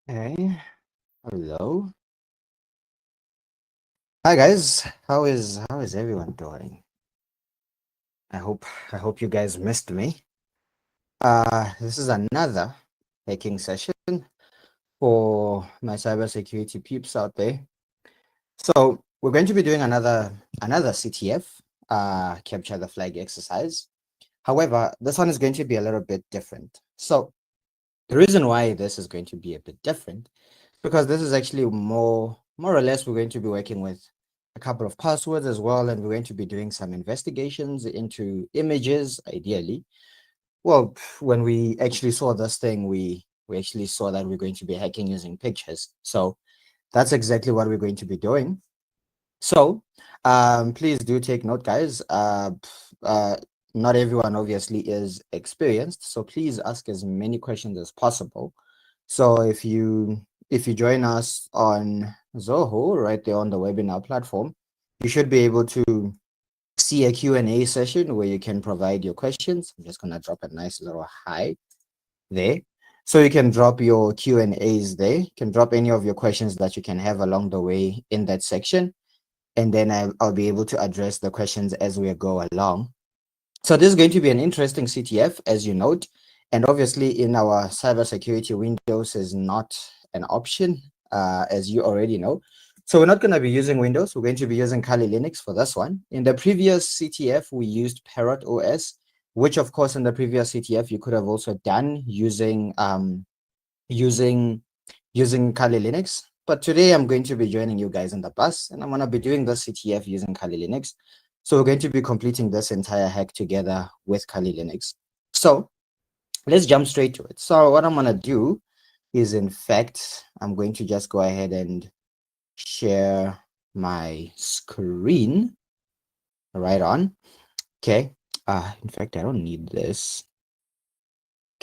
Okay. Hello. Hi guys. How is everyone doing? I hope you guys missed me. This is another hacking session for my cybersecurity peeps out there. So we're going to be doing another CTF, capture the flag exercise. However, this one is going to be a little bit different. So the reason why this is going to be a bit different, because this is actually more or less we're going to be working with a couple of passwords as well, and we're going to be doing some investigations into images, ideally. Well, when we actually saw this thing, we actually saw that we're going to be hacking using pictures. So that's exactly what we're going to be doing. So please do take note, guys. Not everyone obviously is experienced, so please ask as many questions as possible. So if you join us on Zoho right there on the webinar platform, you should be able to see a Q&A session where you can provide your questions. I'm just going to drop a nice little hi there. So you can drop your Q&As there. You can drop any of your questions that you can have along the way in that section. And then I'll be able to address the questions as we go along. So this is going to be an interesting CTF, as you note. And obviously in our cybersecurity, Windows is not an option, as you already know. So we're not going to be using Windows. We're going to be using Kali Linux for this one. In the previous CTF, we used ParrotOS, which of course in the previous CTF, you could have also done using using Kali Linux. But today I'm going to be joining you guys in the bus, and I'm going to be doing the CTF using Kali Linux. So we're going to be completing this entire hack together with Kali Linux. So let's jump straight to it. So what I'm going to do is, in fact, I'm going to just go ahead and share my screen right on. Okay. In fact, I don't need this.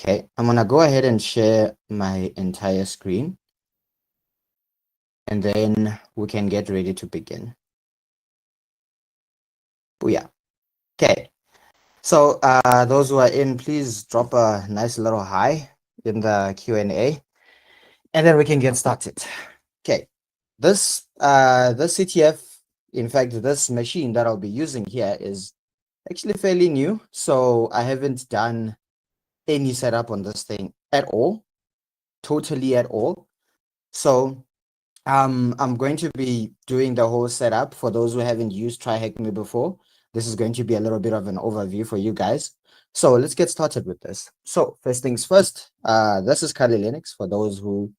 Okay. I'm going to go ahead and share my entire screen, and then we can get ready to begin. Booyah. Okay. So those who are in, please drop a nice little hi in the Q&A, and then we can get started. Okay. This CTF, in fact, this machine that I'll be using here is actually fairly new. So I haven't done any setup on this thing at all, totally at all. So I'm going to be doing the whole setup for those who haven't used TryHackMe before. This is going to be a little bit of an overview for you guys. So let's get started with this. So first things first, this is Kali Linux for those who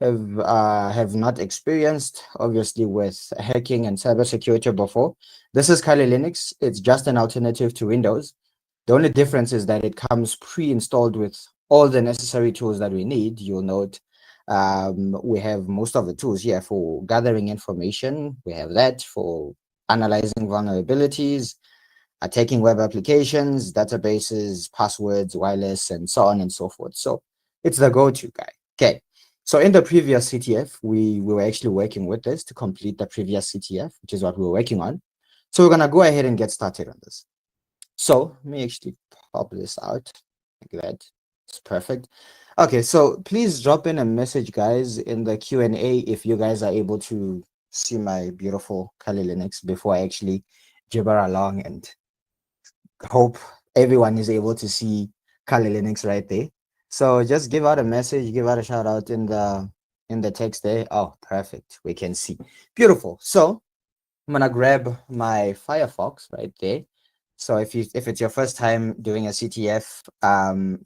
have not experienced, obviously, with hacking and cybersecurity before. This is Kali Linux. It's just an alternative to Windows. The only difference is that it comes pre-installed with all the necessary tools that we need. You'll note we have most of the tools here for gathering information. We have that for analyzing vulnerabilities, attacking web applications, databases, passwords, wireless, and so on and so forth. So it's the go-to guy. Okay. So in the previous CTF, we were actually working with this to complete the previous CTF, which is what we were working on. So we're going to go ahead and get started on this. So let me actually pop this out like that. It's perfect. Okay, so please drop in a message, guys, in the Q&A if you guys are able to see my beautiful Kali Linux before I actually gibber along, and hope everyone is able to see Kali Linux right there. So just give out a message, give out a shout out in the text there. Oh, perfect. We can see. Beautiful. So I'm gonna grab my Firefox right there. So if it's your first time doing a CTF,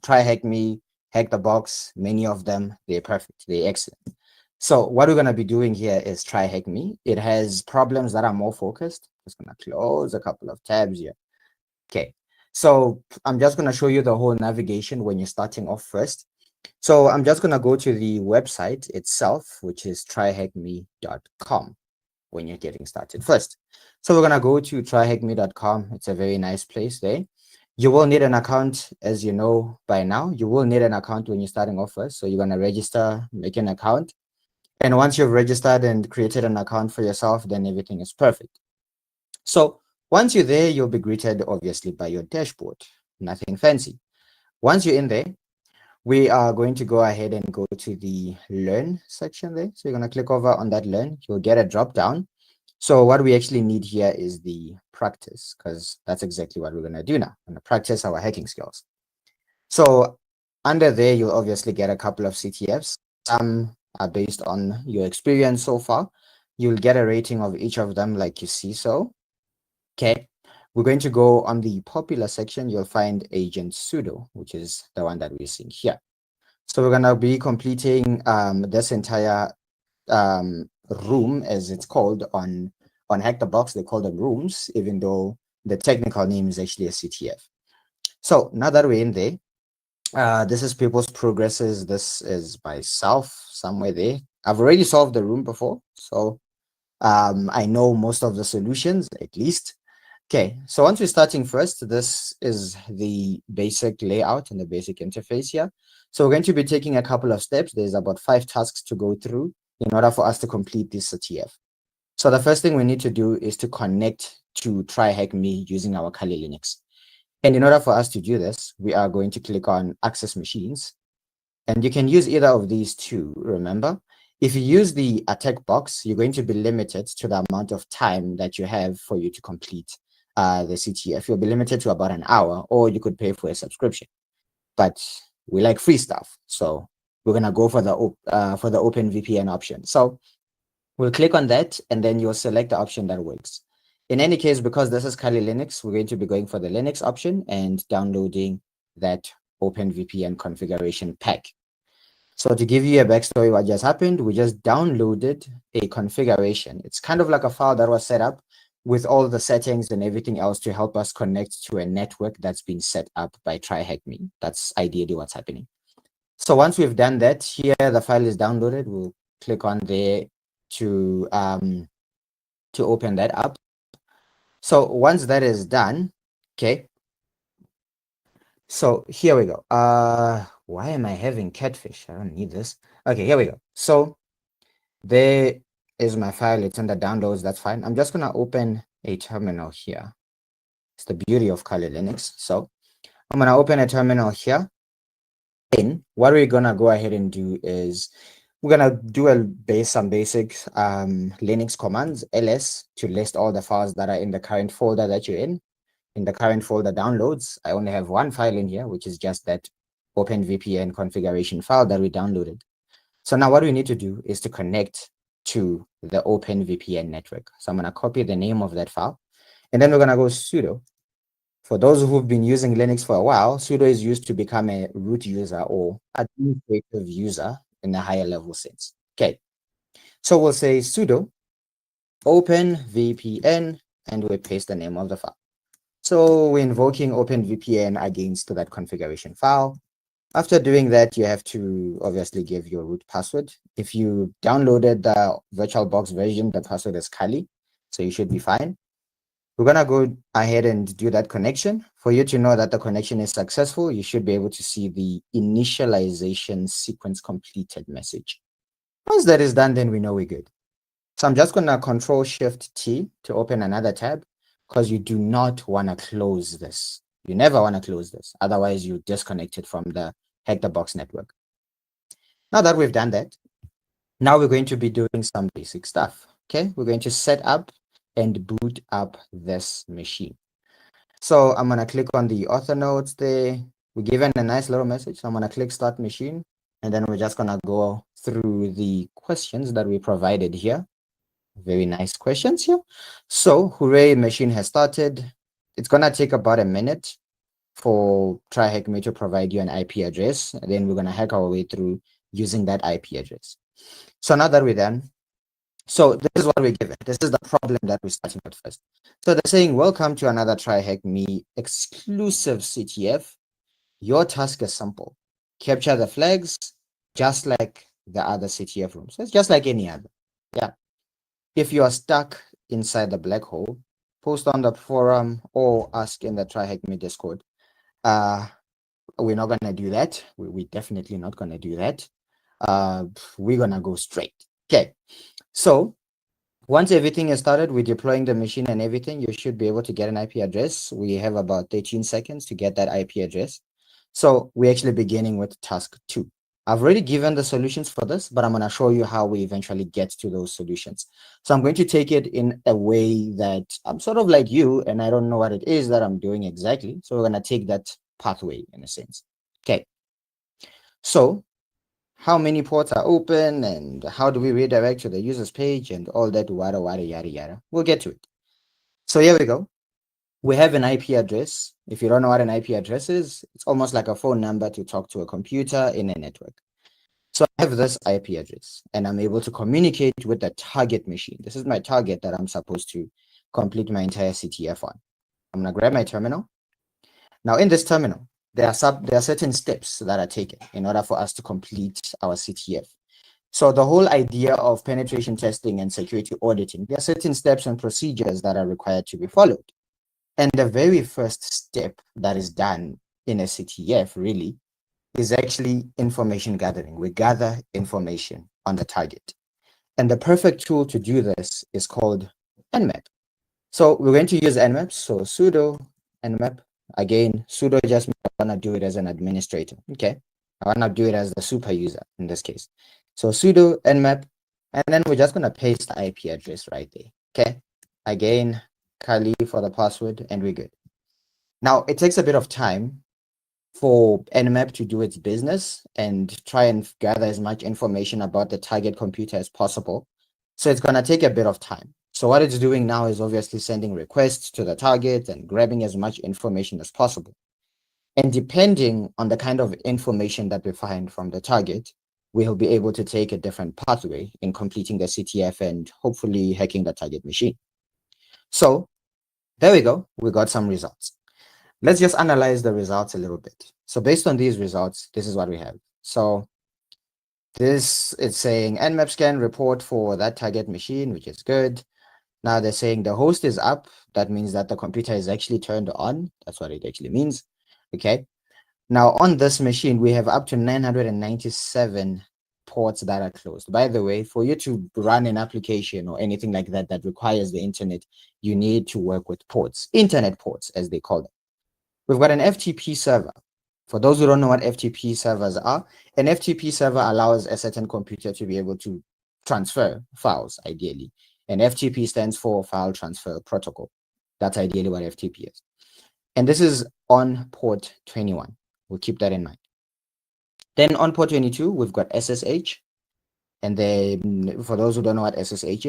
try HackMe, Hack the Box. Many of them, they're perfect, they're excellent. So what we're gonna be doing here is try HackMe. It has problems that are more focused. Just gonna close a couple of tabs here. Okay, so I'm just gonna show you the whole navigation when you're starting off first. So I'm just gonna go to the website itself, which is tryhackme.com. when you're getting started first. So we're gonna go to tryhackme.com. It's a very nice place there. You will need an account, as you know by now. You will need an account when you're starting off first. So you're gonna register, make an account. And once you've registered and created an account for yourself, then everything is perfect. So once you're there, you'll be greeted obviously by your dashboard. Nothing fancy. Once you're in there, we are going to go ahead and go to the learn section there. So you're going to click over on that learn. You'll get a drop down. So what we actually need here is the practice, because that's exactly what we're going to do now. We're going to practice our hacking skills. So under there, you'll obviously get a couple of CTFs. Some are based on your experience so far. You'll get a rating of each of them like you see so. Okay. We're going to go on the popular section. You'll find agent sudo, which is the one that we're seeing here. So we're going to be completing this entire room, as it's called on Hack the Box. They call them rooms, even though the technical name is actually a CTF. So now that we're in there, this is people's progresses. This is myself somewhere there. I've already solved the room before, so I know most of the solutions at least. Okay, so once we're starting first, this is the basic layout and the basic interface here. So we're going to be taking a couple of steps. There's about 5 tasks to go through in order for us to complete this CTF. So the first thing we need to do is to connect to TryHackMe using our Kali Linux. And in order for us to do this, we are going to click on Access Machines. And you can use either of these two, remember? If you use the attack box, you're going to be limited to the amount of time that you have for you to complete the CTF. You'll be limited to about an hour, or you could pay for a subscription. But we like free stuff, so we're gonna go for the OpenVPN option. So we'll click on that, and then you'll select the option that works. In any case, because this is Kali Linux, we're going to be going for the Linux option and downloading that OpenVPN configuration pack. So to give you a backstory, what just happened, we just downloaded a configuration. It's kind of like a file that was set up with all the settings and everything else to help us connect to a network that's been set up by TryHackMe. That's ideally what's happening. So once we've done that, here the file is downloaded. We'll click on there to open that up. So once that is done, okay. So here we go. Why am I having catfish? I don't need this. Okay, here we go. So there is my file. It's under downloads. That's fine. I'm just gonna open a terminal here. It's the beauty of Kali Linux. So I'm gonna open a terminal here. Then what we're gonna go ahead and do is we're gonna do some basic Linux commands, ls, to list all the files that are in the current folder that you're in. In the current folder downloads, I only have one file in here, which is just that OpenVPN configuration file that we downloaded. So now what we need to do is to connect to the OpenVPN network. So I'm going to copy the name of that file, and then we're going to go sudo. For those who've been using Linux for a while, sudo is used to become a root user or administrative user in a higher level sense. Okay, so we'll say sudo OpenVPN, and we paste the name of the file. So we're invoking OpenVPN against that configuration file. After doing that, you have to obviously give your root password. If you downloaded the VirtualBox version, the password is Kali, so you should be fine. We're gonna go ahead and do that connection. For you to know that the connection is successful, you should be able to see the initialization sequence completed message. Once that is done, then we know we're good. So I'm just gonna Control-Shift-T to open another tab, because you do not want to close this. You never want to close this. Otherwise, you disconnect it from the Hack the Box network. Now that we've done that, now we're going to be doing some basic stuff. Okay, we're going to set up and boot up this machine. So I'm going to click on the author notes there. We're given a nice little message. So I'm going to click Start Machine. And then we're just going to go through the questions that we provided here. Very nice questions here. So, hooray, machine has started. It's going to take about a minute for TryHackMe to provide you an IP address. And then we're going to hack our way through using that IP address. So now that we're done, so this is what we're given. This is the problem that we're starting with first. So they're saying, welcome to another TryHackMe exclusive CTF. Your task is simple. Capture the flags just like the other CTF rooms. It's just like any other. Yeah. If you are stuck inside the black hole, post on the forum or ask in the TryHackMe Discord. We're not going to do that. We're definitely not going to do that. We're going to go straight. Okay. So once everything is started, we're deploying the machine and everything, you should be able to get an IP address. We have about 13 seconds to get that IP address. So we're actually beginning with task 2. I've already given the solutions for this, but I'm going to show you how we eventually get to those solutions. So I'm going to take it in a way that I'm sort of like you, and I don't know what it is that I'm doing exactly. So we're going to take that pathway in a sense. Okay. So how many ports are open and how do we redirect to the user's page and all that wada yada yada. We'll get to it. So here we go. We have an IP address. If you don't know what an IP address is, it's almost like a phone number to talk to a computer in a network. So I have this IP address and I'm able to communicate with the target machine. This is my target that I'm supposed to complete my entire CTF on. I'm going to grab my terminal. Now in this terminal, there are certain steps that are taken in order for us to complete our CTF. So the whole idea of penetration testing and security auditing, there are certain steps and procedures that are required to be followed. And the very first step that is done in a CTF really is actually information gathering. We gather information on the target. And the perfect tool to do this is called Nmap. So we're going to use Nmap. So sudo Nmap. Again, sudo just means I want to do it as an administrator. Okay. I want to do it as the super user in this case. So sudo Nmap. And then we're just going to paste the IP address right there. Okay. Again, Kali for the password, and we're good. Now, it takes a bit of time for Nmap to do its business and try and gather as much information about the target computer as possible. So it's going to take a bit of time. So what it's doing now is obviously sending requests to the target and grabbing as much information as possible. And depending on the kind of information that we find from the target, we'll be able to take a different pathway in completing the CTF and hopefully hacking the target machine. So there we go. We got some results. Let's just analyze the results a little bit. So based on these results, this is what we have. So this is saying Nmap scan report for that target machine, which is good. Now they're saying the host is up. That means that the computer is actually turned on. That's what it actually means. Okay. Now on this machine, we have up to 997 ports that are closed. By the way, for you to run an application or anything like that that requires the internet, you need to work with ports, internet ports, as they call them. We've got an FTP server. For those who don't know what FTP servers are, an FTP server allows a certain computer to be able to transfer files, ideally. And FTP stands for File Transfer Protocol. That's ideally what FTP is. And this is on port 21. We'll keep that in mind. Then on port 22, we've got SSH. And then for those who don't know what SSH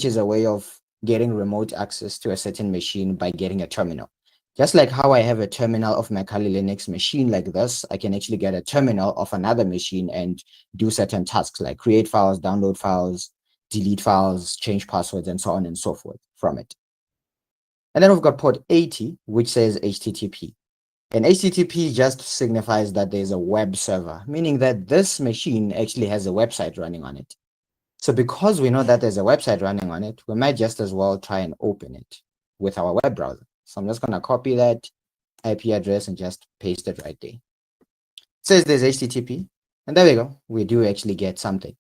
is a way of getting remote access to a certain machine by getting a terminal. Just like how I have a terminal of my Kali Linux machine like this, I can actually get a terminal of another machine and do certain tasks like create files, download files, delete files, change passwords, and so on and so forth from it. And then we've got port 80, which says HTTP. And HTTP just signifies that there's a web server, meaning that this machine actually has a website running on it. So because we know that there's a website running on it, we might just as well try and open it with our web browser. So I'm just going to copy that IP address and just paste it right there. It says there's HTTP, and there we go. We do actually get something.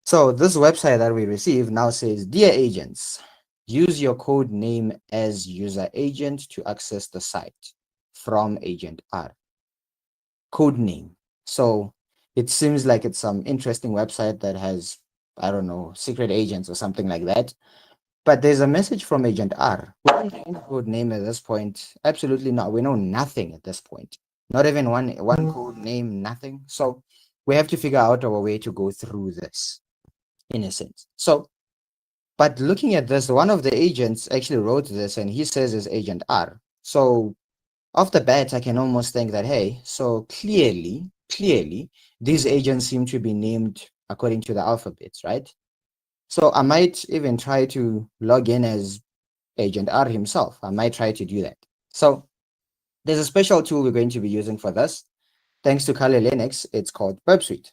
So this website that we receive now says, dear agents, use your code name as user agent to access the site from agent R. Code name. So it seems like it's some interesting website that has, I don't know, secret agents or something like that. But there's a message from Agent R. We don't know any code name at this point. Absolutely not. We know nothing at this point. Not even one code name, nothing. So we have to figure out our way to go through this, in a sense. So, but looking at this, one of the agents actually wrote this and he says is Agent R. So off the bat, I can almost think that, hey, so clearly, these agents seem to be named according to the alphabets, right? So I might even try to log in as Agent R himself. I might try to do that. So there's a special tool we're going to be using for this. Thanks to Kali Linux, it's called Burp Suite.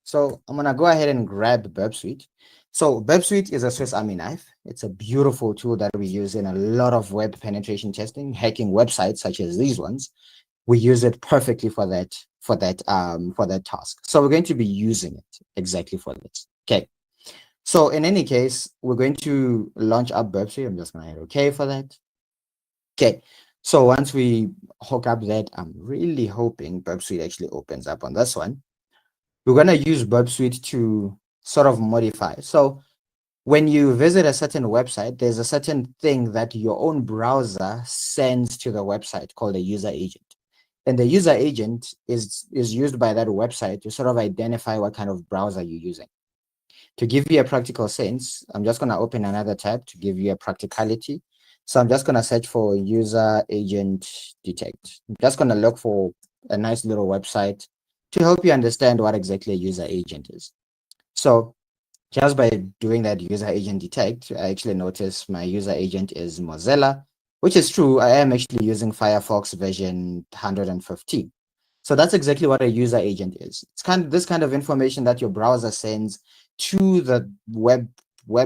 So I'm going to go ahead and grab Burp Suite. So Burp Suite is a Swiss Army knife. It's a beautiful tool that we use in a lot of web penetration testing, hacking websites such as these ones. We use it perfectly for that task. So we're going to be using it exactly for this. Okay. So in any case, we're going to launch up Burp Suite. I'm just going to hit OK for that. Okay. So once we hook up that, I'm really hoping Burp Suite actually opens up on this one. We're going to use Burp Suite to sort of modify. So when you visit a certain website, there's a certain thing that your own browser sends to the website called a user agent. And the user agent is used by that website to sort of identify what kind of browser you're using. To give you a practical sense, I'm just going to open another tab to give you a practicality. So I'm just going to search for user agent detect. I'm just going to look for a nice little website to help you understand what exactly a user agent is. So just by doing that user agent detect, I actually notice my user agent is Mozilla, which is true. I am actually using Firefox version 115. So that's exactly what a user agent is. It's this kind of information that your browser sends to the web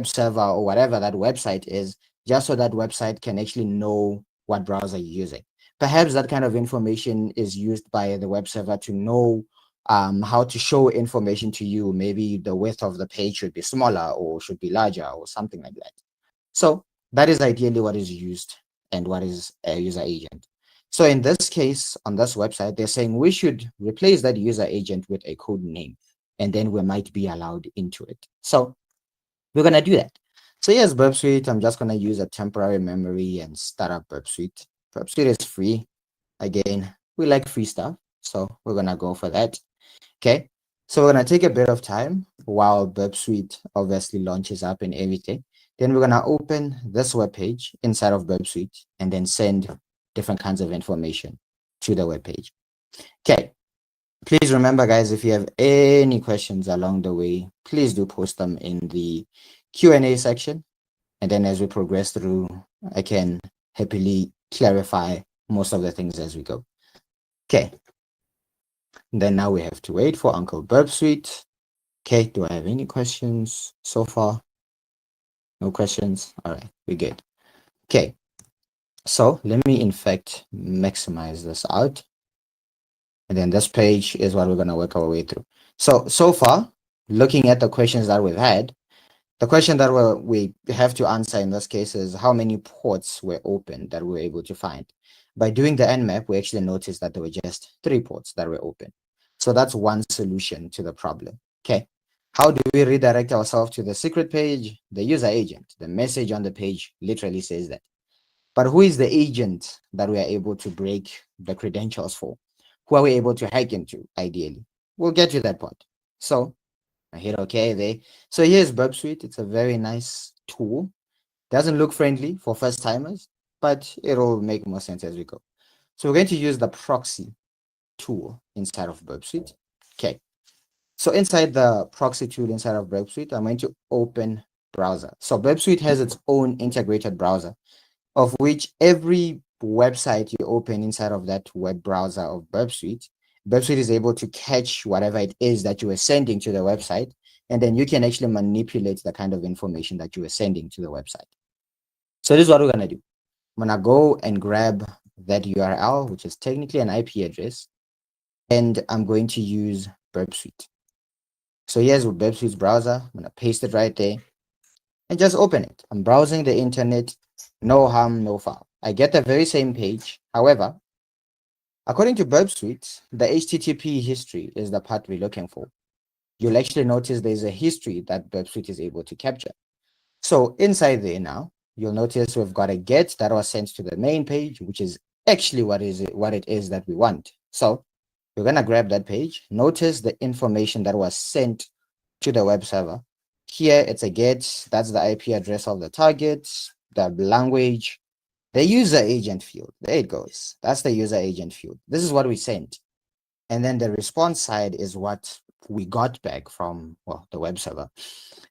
server or whatever that website is, just so that website can actually know what browser you're using. Perhaps that kind of information is used by the web server to know how to show information to you. Maybe the width of the page should be smaller or should be larger or something like that. So that is ideally what is used and what is a user agent. So in this case, on this website, they're saying we should replace that user agent with a code name, and then we might be allowed into it. So we're going to do that. So here's Burp Suite. I'm just going to use a temporary memory and start up Burp Suite. Burp Suite is free. Again, we like free stuff, so we're going to go for that. Okay, so we're going to take a bit of time while Burp Suite obviously launches up and everything. Then we're going to open this web page inside of Burp Suite and then send different kinds of information to the web page. Okay, please remember, guys, if you have any questions along the way, please do post them in the Q&A section. And then as we progress through, I can happily clarify most of the things as we go. Okay. And then now we have to wait for Uncle Burp Suite. Okay, do I have any questions so far? No questions? All right, we're good. Okay, so let me in fact maximize this out. And then this page is what we're going to work our way through. So far, looking at the questions that we've had, the question that we have to answer in this case is how many ports were open that we were able to find. By doing the nmap, we actually noticed that there were just 3 ports that were open. So that's one solution to the problem. Okay. How do we redirect ourselves to the secret page? The user agent. The message on the page literally says that. But who is the agent that we are able to break the credentials for? Who are we able to hack into, ideally? We'll get to that part. So I hit OK there. So here's Burp Suite. It's a very nice tool. Doesn't look friendly for first timers, but it'll make more sense as we go. So we're going to use the proxy tool inside of Burp Suite. Okay. So inside the proxy tool inside of Burp Suite, I'm going to open browser. So Burp Suite has its own integrated browser, of which every website you open inside of that web browser of Burp Suite is able to catch whatever it is that you are sending to the website, and then you can actually manipulate the kind of information that you are sending to the website. So this is what we're going to do. I'm going to go and grab that URL, which is technically an IP address, and I'm going to use Burp Suite. So here's Burp Suite's browser. I'm going to paste it right there and just open it. I'm browsing the internet, no harm, no foul. I get the very same page. However, according to Burp Suite, the HTTP history is the part we're looking for. You'll actually notice there's a history that Burp Suite is able to capture. So inside there now, you'll notice we've got a get that was sent to the main page, which is actually what it is that we want. So we're going to grab that page. Notice the information that was sent to the web server. Here it's a get, that's the IP address of the target, the language, the user agent field. There it goes. That's the user agent field. This is what we sent. And then the response side is what we got back from, well, the web server.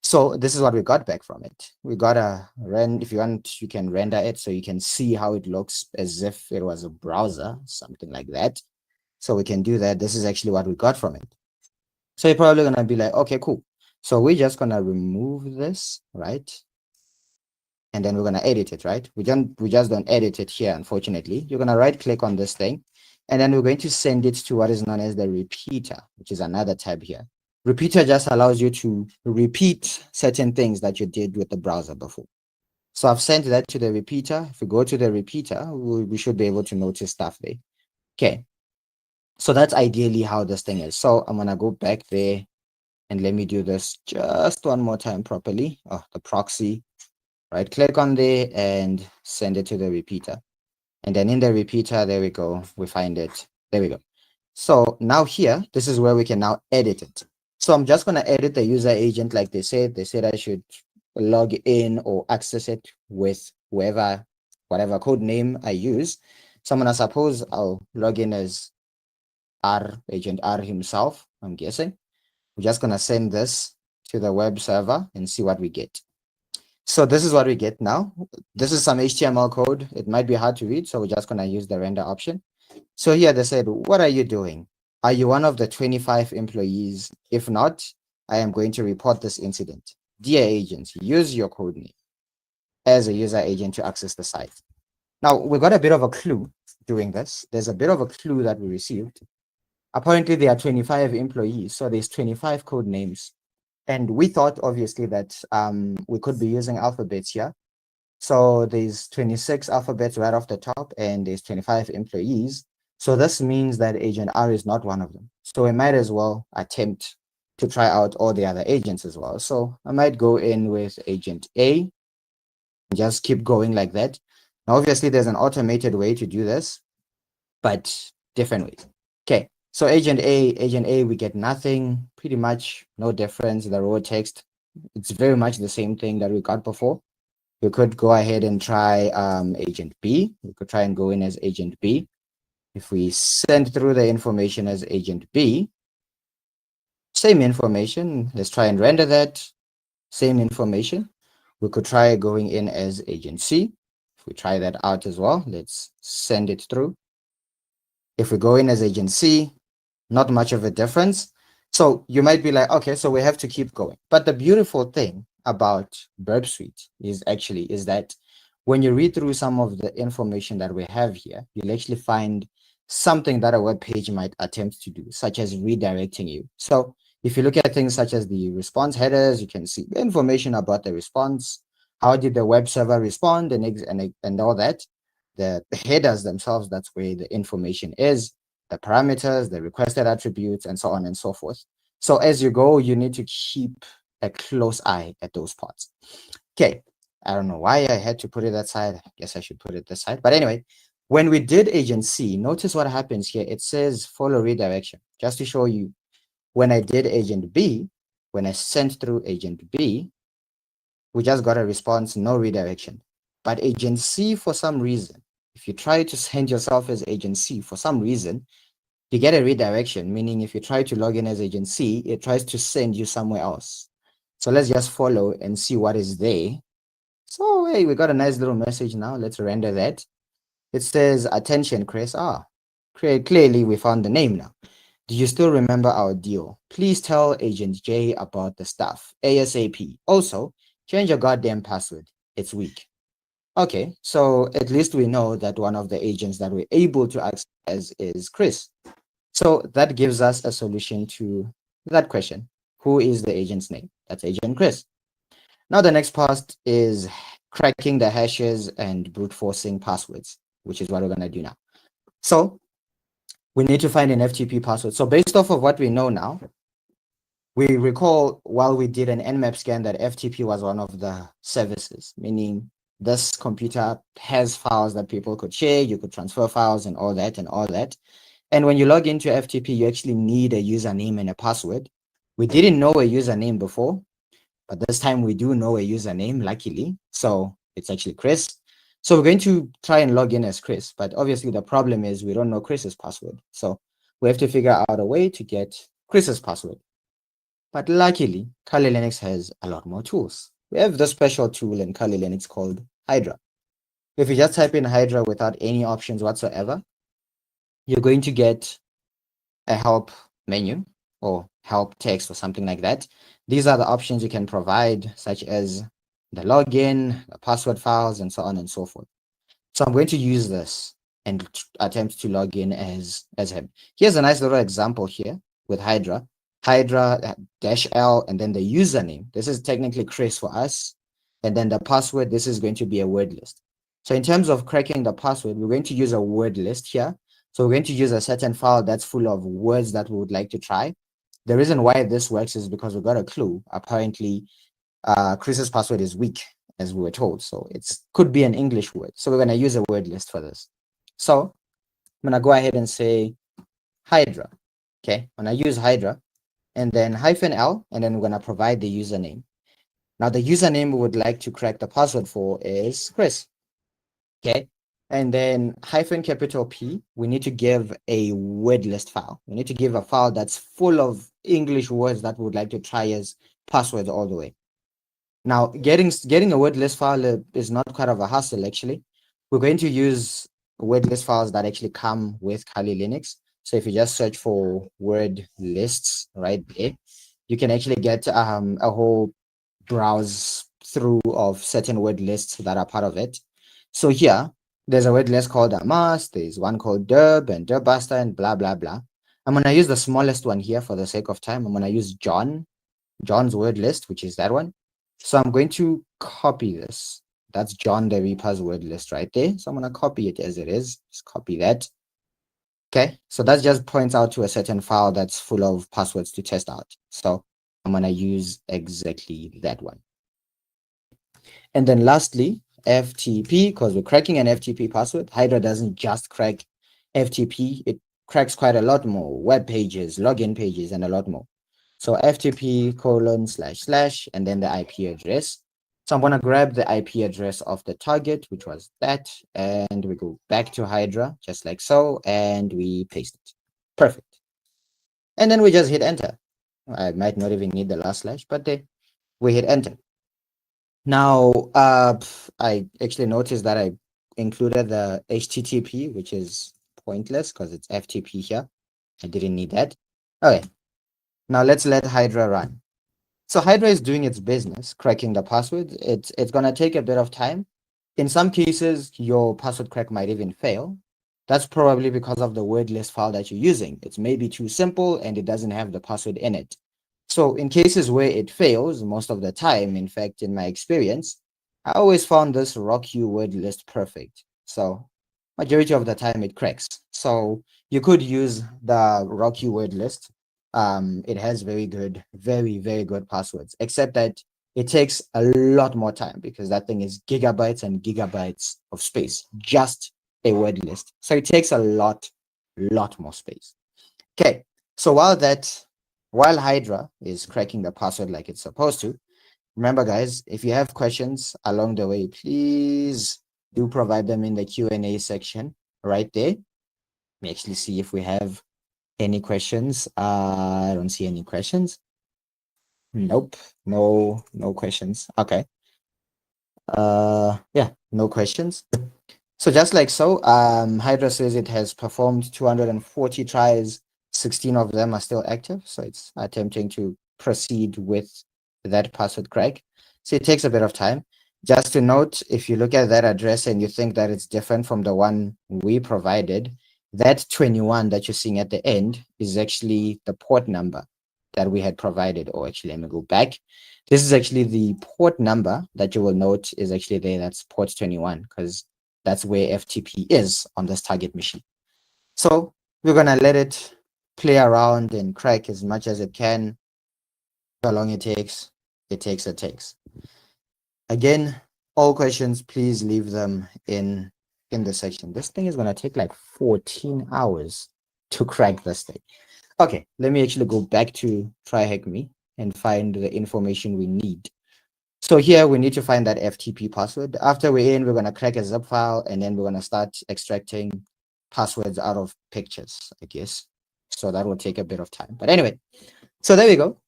So this is what we got back from it. We got a render. If you want, you can render it so you can see how it looks as if it was a browser, something like that. So we can do that. This is actually what we got from it. So you're probably going to be like, okay, cool. So we're just going to remove this, right? And then we're going to edit it, right? We just don't edit it here, unfortunately. You're going to right click on this thing, and then we're going to send it to what is known as the repeater, which is another tab here. Repeater just allows you to repeat certain things that you did with the browser before. So I've sent that to the repeater. If we go to the repeater, we should be able to notice stuff there. Okay. So that's ideally how this thing is. So I'm going to go back there and let me do this just one more time properly. Oh, the proxy, right click on there and send it to the repeater. And then in the repeater, there we go. We find it. There we go. So now here, this is where we can now edit it. So I'm just going to edit the user agent like they said. They said I should log in or access it with whatever code name I use. So I'm going to suppose I'll log in as agent R himself, I'm guessing. We're just going to send this to the web server and see what we get. So this is what we get now. This is some HTML code. It might be hard to read, so we're just going to use the render option. So here they said, what are you doing? Are you one of the 25 employees? If not, I am going to report this incident. Dear agent, use your code name as a user agent to access the site. Now, we got a bit of a clue doing this. There's a bit of a clue that we received. Apparently, there are 25 employees, so there's 25 code names. And we thought, obviously, that we could be using alphabets here. So there's 26 alphabets right off the top, and there's 25 employees. So this means that agent R is not one of them. So we might as well attempt to try out all the other agents as well. So I might go in with agent A and just keep going like that. Now, obviously, there's an automated way to do this, but different ways. Okay, so agent A, we get nothing, pretty much no difference. The raw text, it's very much the same thing that we got before. We could go ahead and try agent B. We could try and go in as agent B. If we send through the information as agent B, same information. Let's try and render that. Same information. We could try going in as agent C. If we try that out as well, let's send it through. If we go in as agent C, not much of a difference. So you might be like, okay, so we have to keep going. But the beautiful thing about Burp Suite is that when you read through some of the information that we have here, you'll actually find something that a web page might attempt to do, such as redirecting you. So if you look at things such as the response headers, you can see information about the response. How did the web server respond and all that? The headers themselves, that's where the information is, the parameters, the requested attributes, and so on and so forth. So as you go, you need to keep a close eye at those parts. Okay, I don't know why I had to put it that side. I guess I should put it this side. But anyway, when we did agent C, notice what happens here. It says follow redirection. Just to show you, when I did agent B, when I sent through agent B, we just got a response, no redirection. But agent C, for some reason, if you try to send yourself as agent C, for some reason, you get a redirection, meaning if you try to log in as agent C, it tries to send you somewhere else. So let's just follow and see what is there. So hey, we got a nice little message now. Let's render that. It says, attention, Chris. Clearly we found the name now. Do you still remember our deal? Please tell agent J about the stuff ASAP. Also, change your goddamn password. It's weak. Okay, so at least we know that one of the agents that we're able to access is Chris. So that gives us a solution to that question. Who is the agent's name? That's agent Chris. Now the next part is cracking the hashes and brute forcing passwords, which is what we're going to do now. So we need to find an FTP password. So based off of what we know now, we recall while we did an Nmap scan that FTP was one of the services, meaning this computer has files that people could share, you could transfer files and all that. And when you log into FTP, you actually need a username and a password. We didn't know a username before, but this time we do know a username, luckily. So it's actually Chris. So we're going to try and log in as Chris, but obviously the problem is we don't know Chris's password. So we have to figure out a way to get Chris's password. But luckily, Kali Linux has a lot more tools. We have this special tool in Kali Linux called Hydra. If you just type in Hydra without any options whatsoever, you're going to get a help menu or help text or something like that. These are the options you can provide, such as the login, the password files, and so on and so forth. So I'm going to use this and attempt to log in as him. Here's a nice little example here with Hydra. Hydra -L and then the username. This is technically Chris for us. And then the password, this is going to be a word list. So in terms of cracking the password, we're going to use a word list here. So we're going to use a certain file that's full of words that we would like to try. The reason why this works is because we got a clue. Apparently, Chris's password is weak, as we were told. So it could be an English word. So we're going to use a word list for this. So I'm going to go ahead and say Hydra. Okay, when I use Hydra, and then -L, and then we're going to provide the username. Now, the username we would like to crack the password for is Chris. Okay. And then -P, we need to give a word list file. We need to give a file that's full of English words that we would like to try as passwords all the way. Now, getting a word list file is not quite of a hassle, actually. We're going to use word list files that actually come with Kali Linux. So if you just search for word lists right there, you can actually get a whole browse through of certain word lists that are part of it. So here, there's a word list called Amas, there's one called Derb and Derbuster and blah, blah, blah. I'm going to use the smallest one here for the sake of time. I'm going to use John's word list, which is that one. So I'm going to copy this. That's John the Reaper's word list right there. So I'm going to copy it as it is. Just copy that. Okay, so that just points out to a certain file that's full of passwords to test out. So I'm going to use exactly that one. And then lastly, FTP, because we're cracking an FTP password. Hydra doesn't just crack FTP, it cracks quite a lot more: web pages, login pages, and a lot more. So FTP:// and then the IP address. So I'm going to grab the IP address of the target, which was that, and we go back to Hydra, just like so, and we paste it. Perfect. And then we just hit enter. I might not even need the last slash, but we hit enter. Now, I actually noticed that I included the HTTP, which is pointless because it's FTP here. I didn't need that. Okay, now let's let Hydra run. So Hydra is doing its business, cracking the password. It's going to take a bit of time. In some cases, your password crack might even fail. That's probably because of the word list file that you're using. It's maybe too simple and it doesn't have the password in it. So in cases where it fails, most of the time, in fact, in my experience, I always found this RockU word list perfect. So majority of the time it cracks. So you could use the RockU word list. It has very good, very, very good passwords, except that it takes a lot more time because that thing is gigabytes and gigabytes of space, just a word list. So it takes a lot more space. Okay, so while Hydra is cracking the password like it's supposed to, remember guys, if you have questions along the way, please do provide them in the Q&A section right there. Let me actually see if we have any questions. I don't see any questions. Nope, no questions. Okay. Yeah, no questions. So just like so, Hydra says it has performed 240 tries, 16 of them are still active. So it's attempting to proceed with that password crack. So it takes a bit of time. Just to note, if you look at that address and you think that it's different from the one we provided, that 21 that you're seeing at the end is actually the port number that we had provided. Or actually, let me go back. This is actually the port number that you will note is actually there. That's port 21 because that's where FTP is on this target machine. So we're going to let it play around and crack as much as it can. How long it takes, it takes. Again, all questions, please leave them in the section. This thing is going to take like 14 hours to crack this thing. Okay, let me actually go back to TryHackMe and find the information we need. So here we need to find that FTP password. After we're in, we're going to crack a zip file and then we're going to start extracting passwords out of pictures, I guess. So that will take a bit of time. But anyway, so there we go.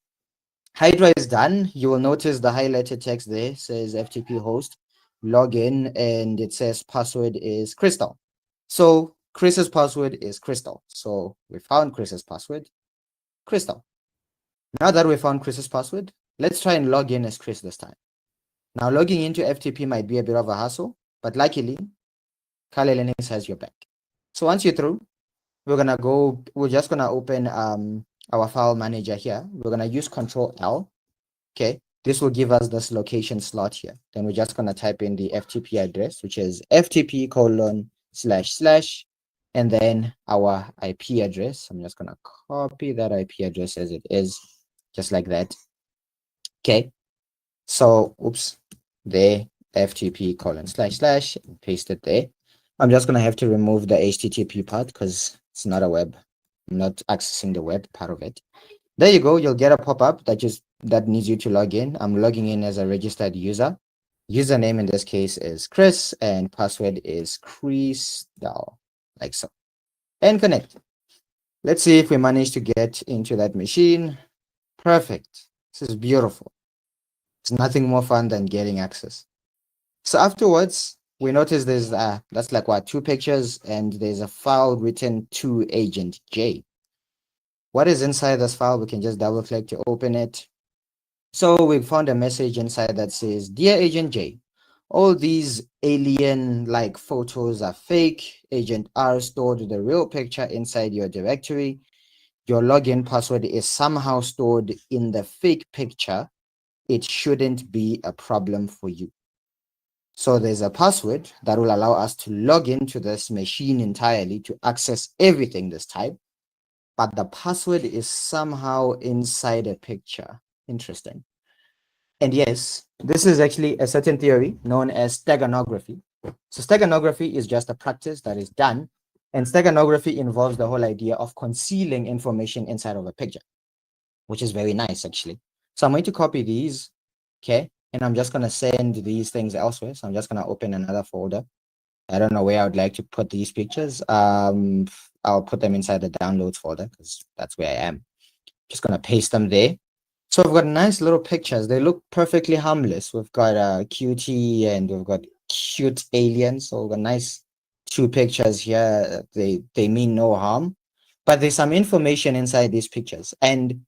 Hydra is done. You will notice the highlighted text there says FTP host, login, and it says password is Crystal. So Chris's password is Crystal. So we found Chris's password, Crystal. Now that we found Chris's password, let's try and log in as Chris this time. Now logging into FTP might be a bit of a hassle, but luckily, Kali Linux has your back. So once you're through, we're just gonna open our file manager here. We're gonna use Control L. Okay. this will give us this location slot here. Then we're just going to type in the FTP address, which is FTP:// and then our IP address. I'm just going to copy that IP address as it is, just like that. Okay. So, oops, there, FTP:// paste it there. I'm just going to have to remove the HTTP part because it's not a web. I'm not accessing the web part of it. There you go. You'll get a pop-up that needs you to log in. I'm logging in as a registered user. Username in this case is Chris and password is Crystal, like so. And connect. Let's see if we manage to get into that machine. Perfect. This is beautiful. It's nothing more fun than getting access. So afterwards, we notice there's that's like what, 2 pictures, and there's a file written to agent J. What is inside this file? We can just double click to open it. So we found a message inside that says, "Dear Agent J, all these alien-like photos are fake. Agent R stored the real picture inside your directory. Your login password is somehow stored in the fake picture. It shouldn't be a problem for you." So there's a password that will allow us to log into this machine entirely to access everything this time. But the password is somehow inside a picture. Interesting. And yes, this is actually a certain theory known as steganography. So steganography is just a practice that is done, and steganography involves the whole idea of concealing information inside of a picture, which is very nice actually. So I'm going to copy these, okay, and I'm just going to send these things elsewhere. So I'm just going to open another folder. I don't know where I would like to put these pictures. I'll put them inside the downloads folder because that's where I am. Just going to paste them there. So we've got nice little pictures. They look perfectly harmless. We've got a cutie and we've got cute aliens. So we've got nice 2 pictures here. They mean no harm, but there's some information inside these pictures. And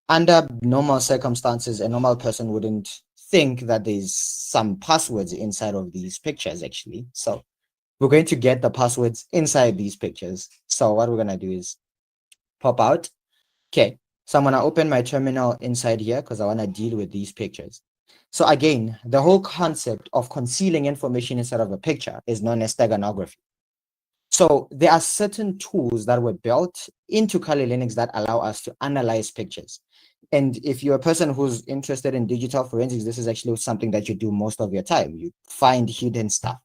under normal circumstances, a normal person wouldn't think that there's some passwords inside of these pictures actually. So we're going to get the passwords inside these pictures. So what we're going to do is pop out. Okay. So I'm going to open my terminal inside here because I want to deal with these pictures. So again, the whole concept of concealing information inside of a picture is known as steganography. So there are certain tools that were built into Kali Linux that allow us to analyze pictures. And if you're a person who's interested in digital forensics, this is actually something that you do most of your time. You find hidden stuff.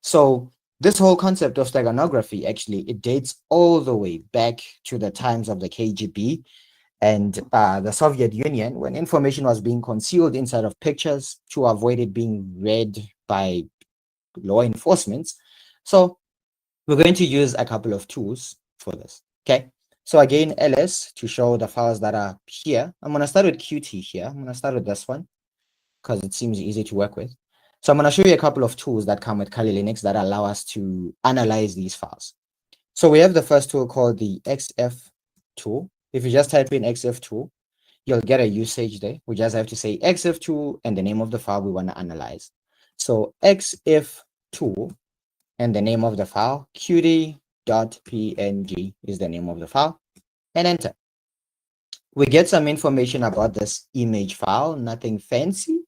So this whole concept of steganography, actually, it dates all the way back to the times of the KGB and the Soviet Union, when information was being concealed inside of pictures to avoid it being read by law enforcement. So we're going to use a couple of tools for this, okay? So again, ls to show the files that are here. I'm going to start with Qt here. I'm going to start with this one because it seems easy to work with. So I'm going to show you a couple of tools that come with Kali Linux that allow us to analyze these files. So we have the first tool called the XF tool. If you just type in XF tool, you'll get a usage there. We just have to say XF tool and the name of the file we want to analyze. So XF tool and the name of the file, qt.png is the name of the file, and enter. We get some information about this image file, nothing fancy.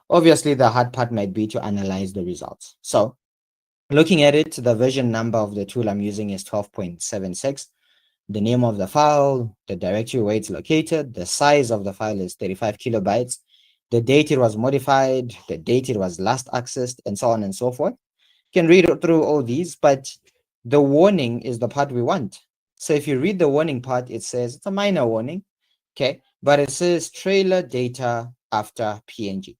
Obviously, the hard part might be to analyze the results. So looking at it, the version number of the tool I'm using is 12.76. The name of the file, the directory where it's located, the size of the file is 35 kilobytes, the date it was modified, the date it was last accessed, and so on and so forth. You can read through all these, but the warning is the part we want. So if you read the warning part, it says it's a minor warning, okay? But it says trailer data after PNG,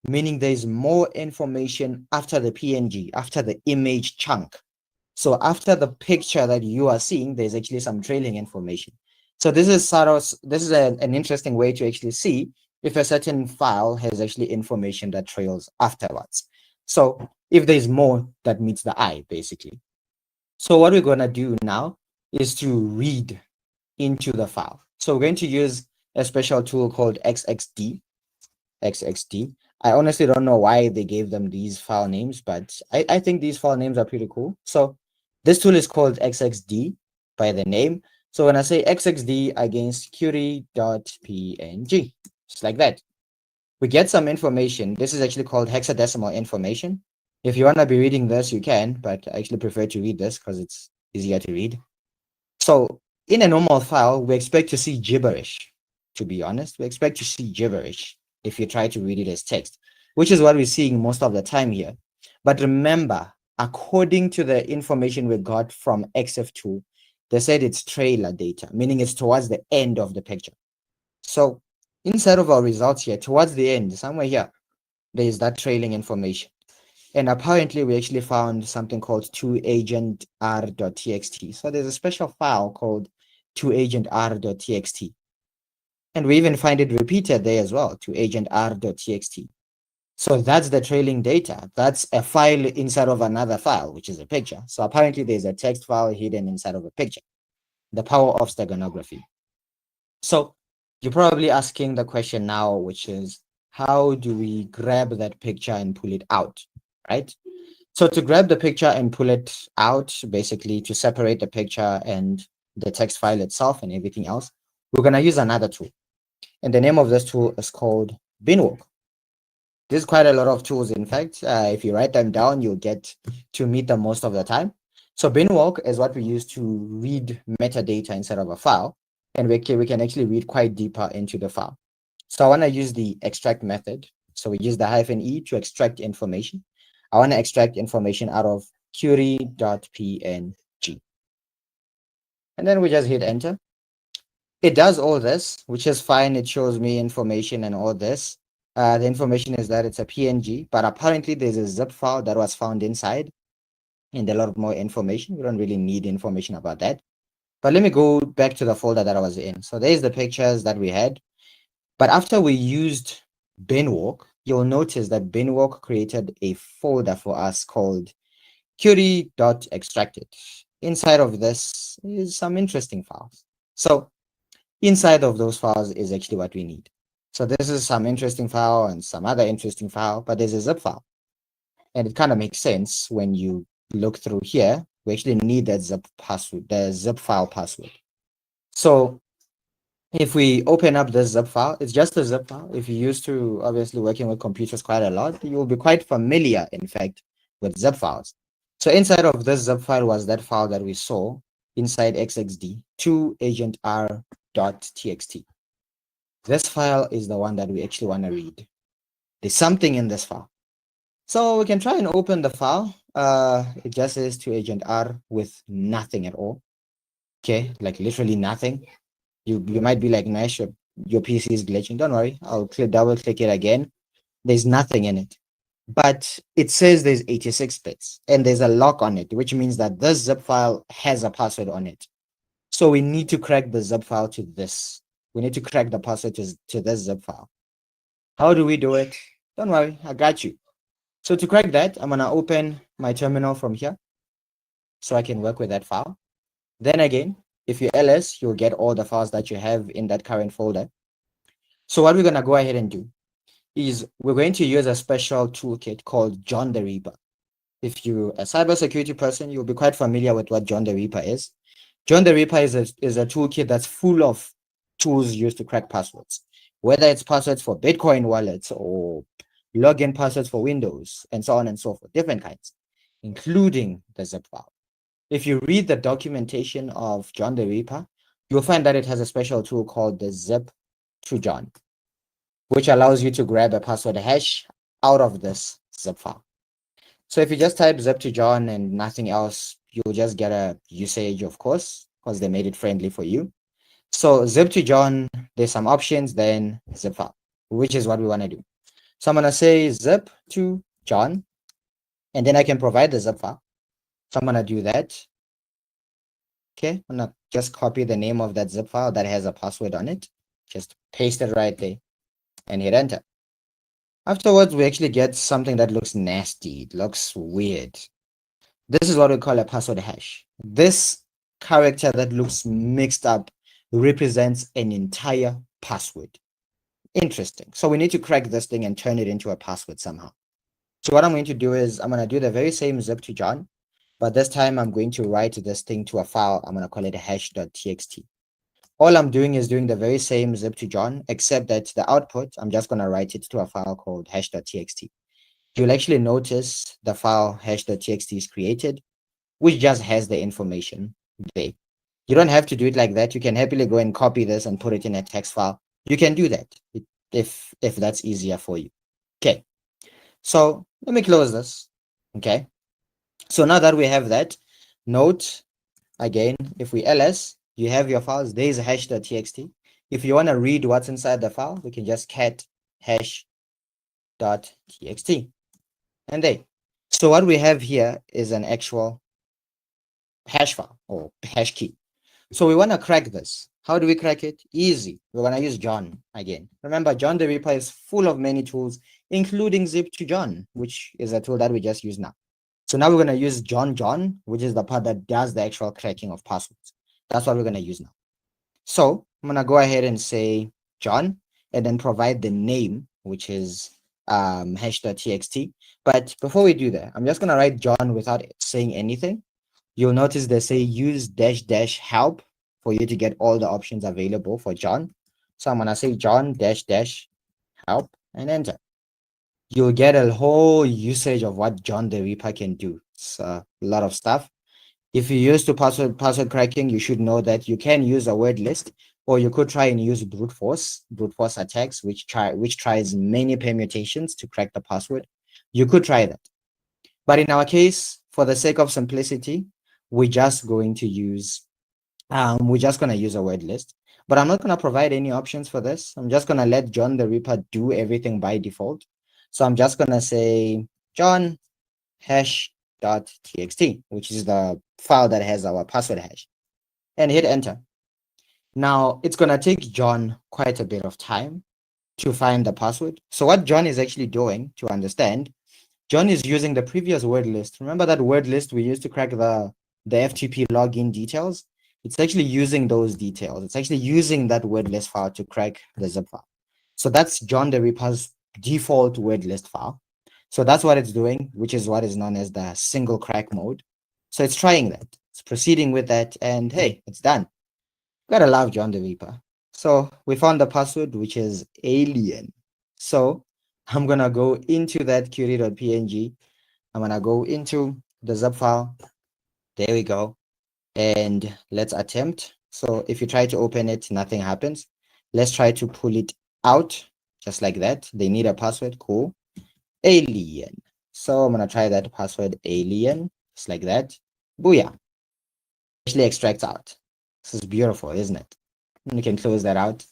meaning there's more information after the PNG, after the image chunk. So after the picture that you are seeing, there's actually some trailing information. So this is an interesting way to actually see if a certain file has actually information that trails afterwards. So if there's more that meets the eye, basically. So what we're going to do now is to read into the file. So we're going to use a special tool called XXD. I honestly don't know why they gave them these file names, but I think these file names are pretty cool. So this tool is called XXD by the name. So when I say XXD against qt.png, just like that. We get some information. This is actually called hexadecimal information. If you want to be reading this, you can, but I actually prefer to read this because it's easier to read. So in a normal file, we expect to see gibberish. To be honest, we expect to see gibberish if you try to read it as text, which is what we're seeing most of the time here. But remember, according to the information we got from XF2, they said it's trailer data, meaning it's towards the end of the picture. So inside of our results here, towards the end, somewhere here, there is that trailing information. And apparently we actually found something called 2agentr.txt. So there's a special file called 2agentr.txt. And we even find it repeated there as well, 2agentr.txt. So that's the trailing data. That's a file inside of another file, which is a picture. So apparently there's a text file hidden inside of a picture. The power of steganography. So you're probably asking the question now, which is, how do we grab that picture and pull it out, right? So to grab the picture and pull it out, basically to separate the picture and the text file itself and everything else, we're going to use another tool. And the name of this tool is called Binwalk. There's quite a lot of tools, in fact. If you write them down, you'll get to meet them most of the time. So Binwalk is what we use to read metadata inside of a file. And we can actually read quite deeper into the file. So I want to use the extract method. So we use the -e to extract information. I want to extract information out of query.png. And then we just hit enter. It does all this, which is fine. It shows me information and all this. The information is that it's a PNG, but apparently there's a zip file that was found inside and a lot more information. We don't really need information about that. But let me go back to the folder that I was in. So there's the pictures that we had. But after we used Binwalk, you'll notice that Binwalk created a folder for us called query.extracted. Inside of this is some interesting files. So inside of those files is actually what we need. So this is some interesting file and some other interesting file, but there's a zip file. And it kind of makes sense when you look through here. We actually need that zip password, the zip file password. So if we open up this zip file, it's just a zip file. If you're used to obviously working with computers quite a lot, you will be quite familiar, in fact, with zip files. So inside of this zip file was that file that we saw inside XXD, 2agentr.txt. This file is the one that we actually want to read. There's something in this file. So we can try and open the file. It just says 2agentr with nothing at all. Okay, like literally nothing. You might be like, Nash, your PC is glitching. Don't worry, I'll double click it again. There's nothing in it. But it says there's 86 bits and there's a lock on it, which means that this zip file has a password on it. So we need to crack the zip file to this. We need to crack the password to this zip file. How do we do it? Don't worry, I got you. So to crack that, I'm going to open my terminal from here so I can work with that file. Then again, if you ls, you'll get all the files that you have in that current folder. So what we're going to go ahead and do is we're going to use a special toolkit called John the Reaper. If you're a cybersecurity person, you'll be quite familiar with what John the Reaper is. John the Reaper is a toolkit that's full of tools used to crack passwords, whether it's passwords for Bitcoin wallets or login passwords for Windows and so on and so forth, different kinds, including the zip file. If you read the documentation of John the Reaper, you'll find that it has a special tool called the zip to John, which allows you to grab a password hash out of this zip file. So if you just type zip to John and nothing else, you'll just get a usage, of course, because they made it friendly for you. So zip to John, there's some options, then zip file, which is what we want to do. So I'm going to say zip to John, and then I can provide the zip file. So I'm going to do that. Okay, I'm going to just copy the name of that zip file that has a password on it. Just paste it right there and hit enter. Afterwards, we actually get something that looks nasty. It looks weird. This is what we call a password hash. This character that looks mixed up represents an entire password. Interesting. So we need to crack this thing and turn it into a password somehow. So what I'm going to do is I'm going to do the very same zip to John, but this time I'm going to write this thing to a file. I'm going to call it hash.txt. All I'm doing is doing the very same zip to John, except that the output, I'm just going to write it to a file called hash.txt. You'll actually notice the file hash.txt is created, which just has the information there. You don't have to do it like that. You can happily go and copy this and put it in a text file. You can do that if that's easier for you. Okay, so let me close this. Okay, so now that we have that, note again, if we ls, you have your files. There is hash.txt. If you want to read what's inside the file, we can just cat hash.txt. And there. So what we have here is an actual hash file or hash key. So we want to crack this. How do we crack it? Easy. We're going to use John again. Remember, John the Ripper is full of many tools, including zip to John, which is a tool that we just use now. So now we're going to use John, which is the part that does the actual cracking of passwords. That's what we're going to use now. So I'm going to go ahead and say John and then provide the name, which is hash.txt. But before we do that, I'm just going to write John without saying anything. You'll notice they say use dash dash help for you to get all the options available for John. So I'm going to say John dash dash help and enter. You'll get a whole usage of what John the Ripper can do. It's a lot of stuff. If you're used to password cracking, you should know that you can use a word list, or you could try and use brute force attacks, which tries many permutations to crack the password. You could try that. But in our case, for the sake of simplicity, we're just going to use a word list. But I'm not going to provide any options for this. I'm just going to let John the Ripper do everything by default. So I'm just going to say John hash.txt, which is the file that has our password hash, and hit enter. Now it's going to take John quite a bit of time to find the password. So what John is actually doing, to understand, John is using the previous word list. Remember that word list we used to crack the FTP login details? It's actually using those details. It's actually using that word list file to crack the zip file. So that's John the Ripper's default word list file. So that's what it's doing, which is what is known as the single crack mode. So it's trying that. It's proceeding with that, and hey, it's done. Gotta love John the Ripper. So we found the password, which is alien. So I'm gonna go into that qt.png. I'm gonna go into the zip file. There we go. And let's attempt. So if you try to open it, nothing happens. Let's try to pull it out just like that. They need a password. Cool. Alien. So I'm gonna try that password alien, just like that. Booyah. Actually extracts out. This is beautiful, isn't it? And you can close that out.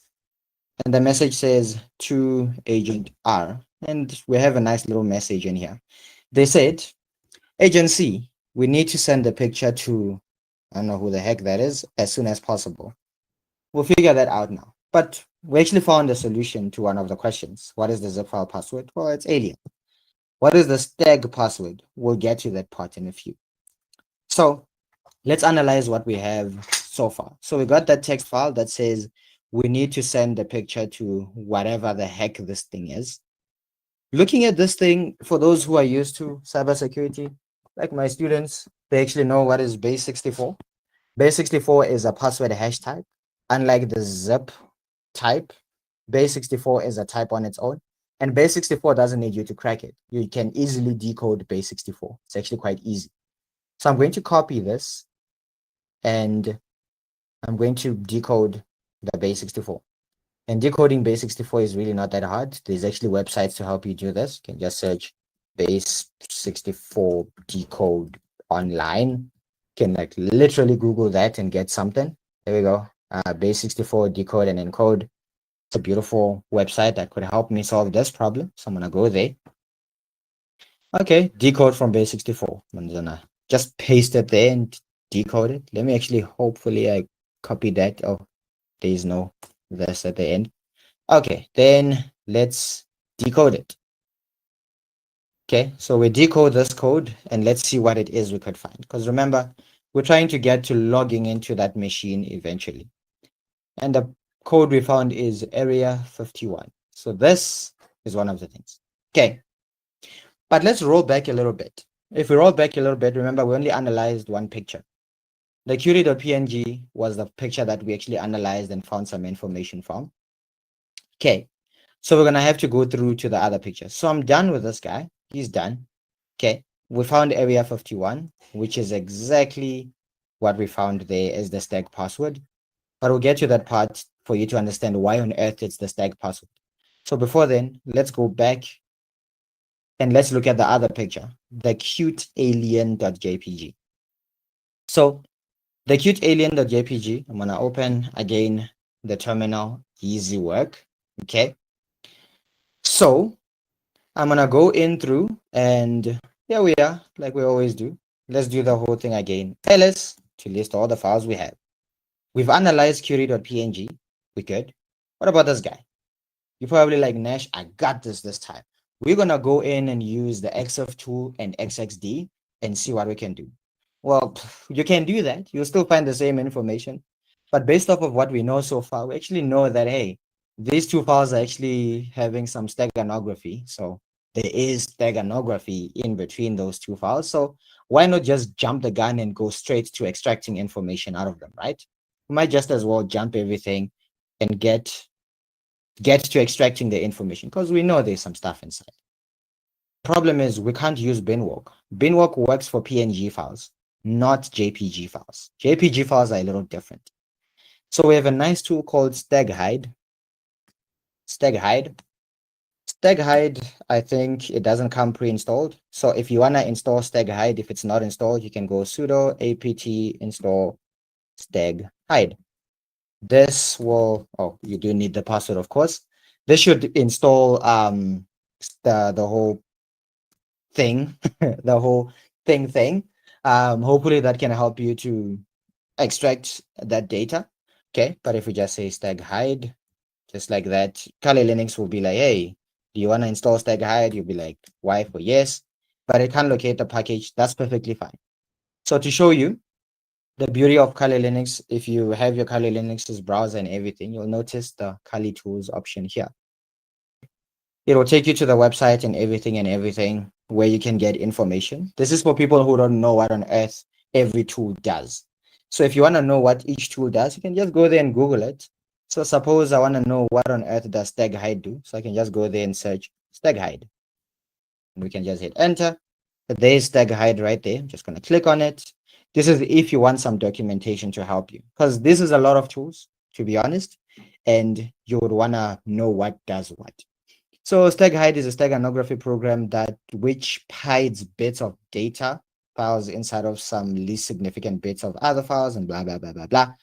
And the message says to agent R. And we have a nice little message in here. They said, Agent C, we need to send the picture to, I don't know who the heck that is, as soon as possible. We'll figure that out now. But we actually found a solution to one of the questions. What is the zip file password? Well, it's alien. What is the stag password? We'll get to that part in a few. So let's analyze what we have so far. So we got that text file that says we need to send the picture to whatever the heck this thing is. Looking at this thing, for those who are used to cybersecurity, like my students, they actually know what is base 64. Base 64 is a password hash type. Unlike the zip type, base 64 is a type on its own. And base 64 doesn't need you to crack it. You can easily decode base 64. It's actually quite easy. So I'm going to copy this and I'm going to decode the base 64. And decoding base 64 is really not that hard. There's actually websites to help you do this. You can just search base 64 decode online. You can like literally Google that and get something. There we go. Base 64 decode and encode. It's a beautiful website that could help me solve this problem. So I'm gonna go there. Okay, decode from base 64. I'm gonna just paste it there and decode it. Let me actually, hopefully I copy that. Oh, there's no this at the end. Okay, then let's decode it. Okay, so we decode this code and let's see what it is we could find. Because remember, we're trying to get to logging into that machine eventually. And the code we found is area 51. So this is one of the things. Okay, but let's roll back a little bit. If we roll back a little bit, remember we only analyzed one picture. The Curie.png was the picture that we actually analyzed and found some information from. Okay, so we're gonna have to go through to the other picture. So I'm done with this guy. He's done. Okay, we found area 51, which is exactly what we found there as the stack password. But we'll get to that part for you to understand why on earth it's the stack password. So before then, let's go back and let's look at the other picture, the cute alien.jpg. So the cute alien.jpg, I'm gonna open again the terminal, easy work. Okay. So I'm gonna go in through and here we are, like we always do. Let's do the whole thing again. ls to list all the files we have. We've analyzed Curie.png. We good. What about this guy? You're probably like, Nash, I got this time. We're gonna go in and use the XF tool and XXD and see what we can do. Well, you can do that. You'll still find the same information. But based off of what we know so far, we actually know that, hey, these two files are actually having some steganography. So there is steganography in between those two files. So why not just jump the gun and go straight to extracting information out of them, right? We might just as well jump everything and get to extracting the information because we know there's some stuff inside. Problem is we can't use binwalk. Binwalk works for PNG files, not JPG files. JPG files are a little different. So we have a nice tool called staghide. Staghide, I think it doesn't come pre-installed. So if you want to install staghide, if it's not installed, you can go sudo apt install staghide. This will, oh, you do need the password, of course. This should install the whole thing, the whole thing. Hopefully that can help you to extract that data. Okay, but if we just say staghide, just like that, Kali Linux will be like, hey, do you want to install staghide? You'll be like, why for yes, but it can't locate the package. That's perfectly fine. So to show you the beauty of Kali Linux, if you have your Kali Linux's browser and everything, you'll notice the Kali tools option here. It will take you to the website and everything where you can get information. This is for people who don't know what on earth every tool does. So if you want to know what each tool does, you can just go there and Google it. So suppose I want to know what on earth does staghide do. So I can just go there and search staghide. We can just hit enter. There's staghide right there. I'm just going to click on it. This is if you want some documentation to help you, because this is a lot of tools, to be honest, and you would want to know what does what. So staghide is a steganography program which hides bits of data files inside of some least significant bits of other files and blah, blah, blah, blah, blah.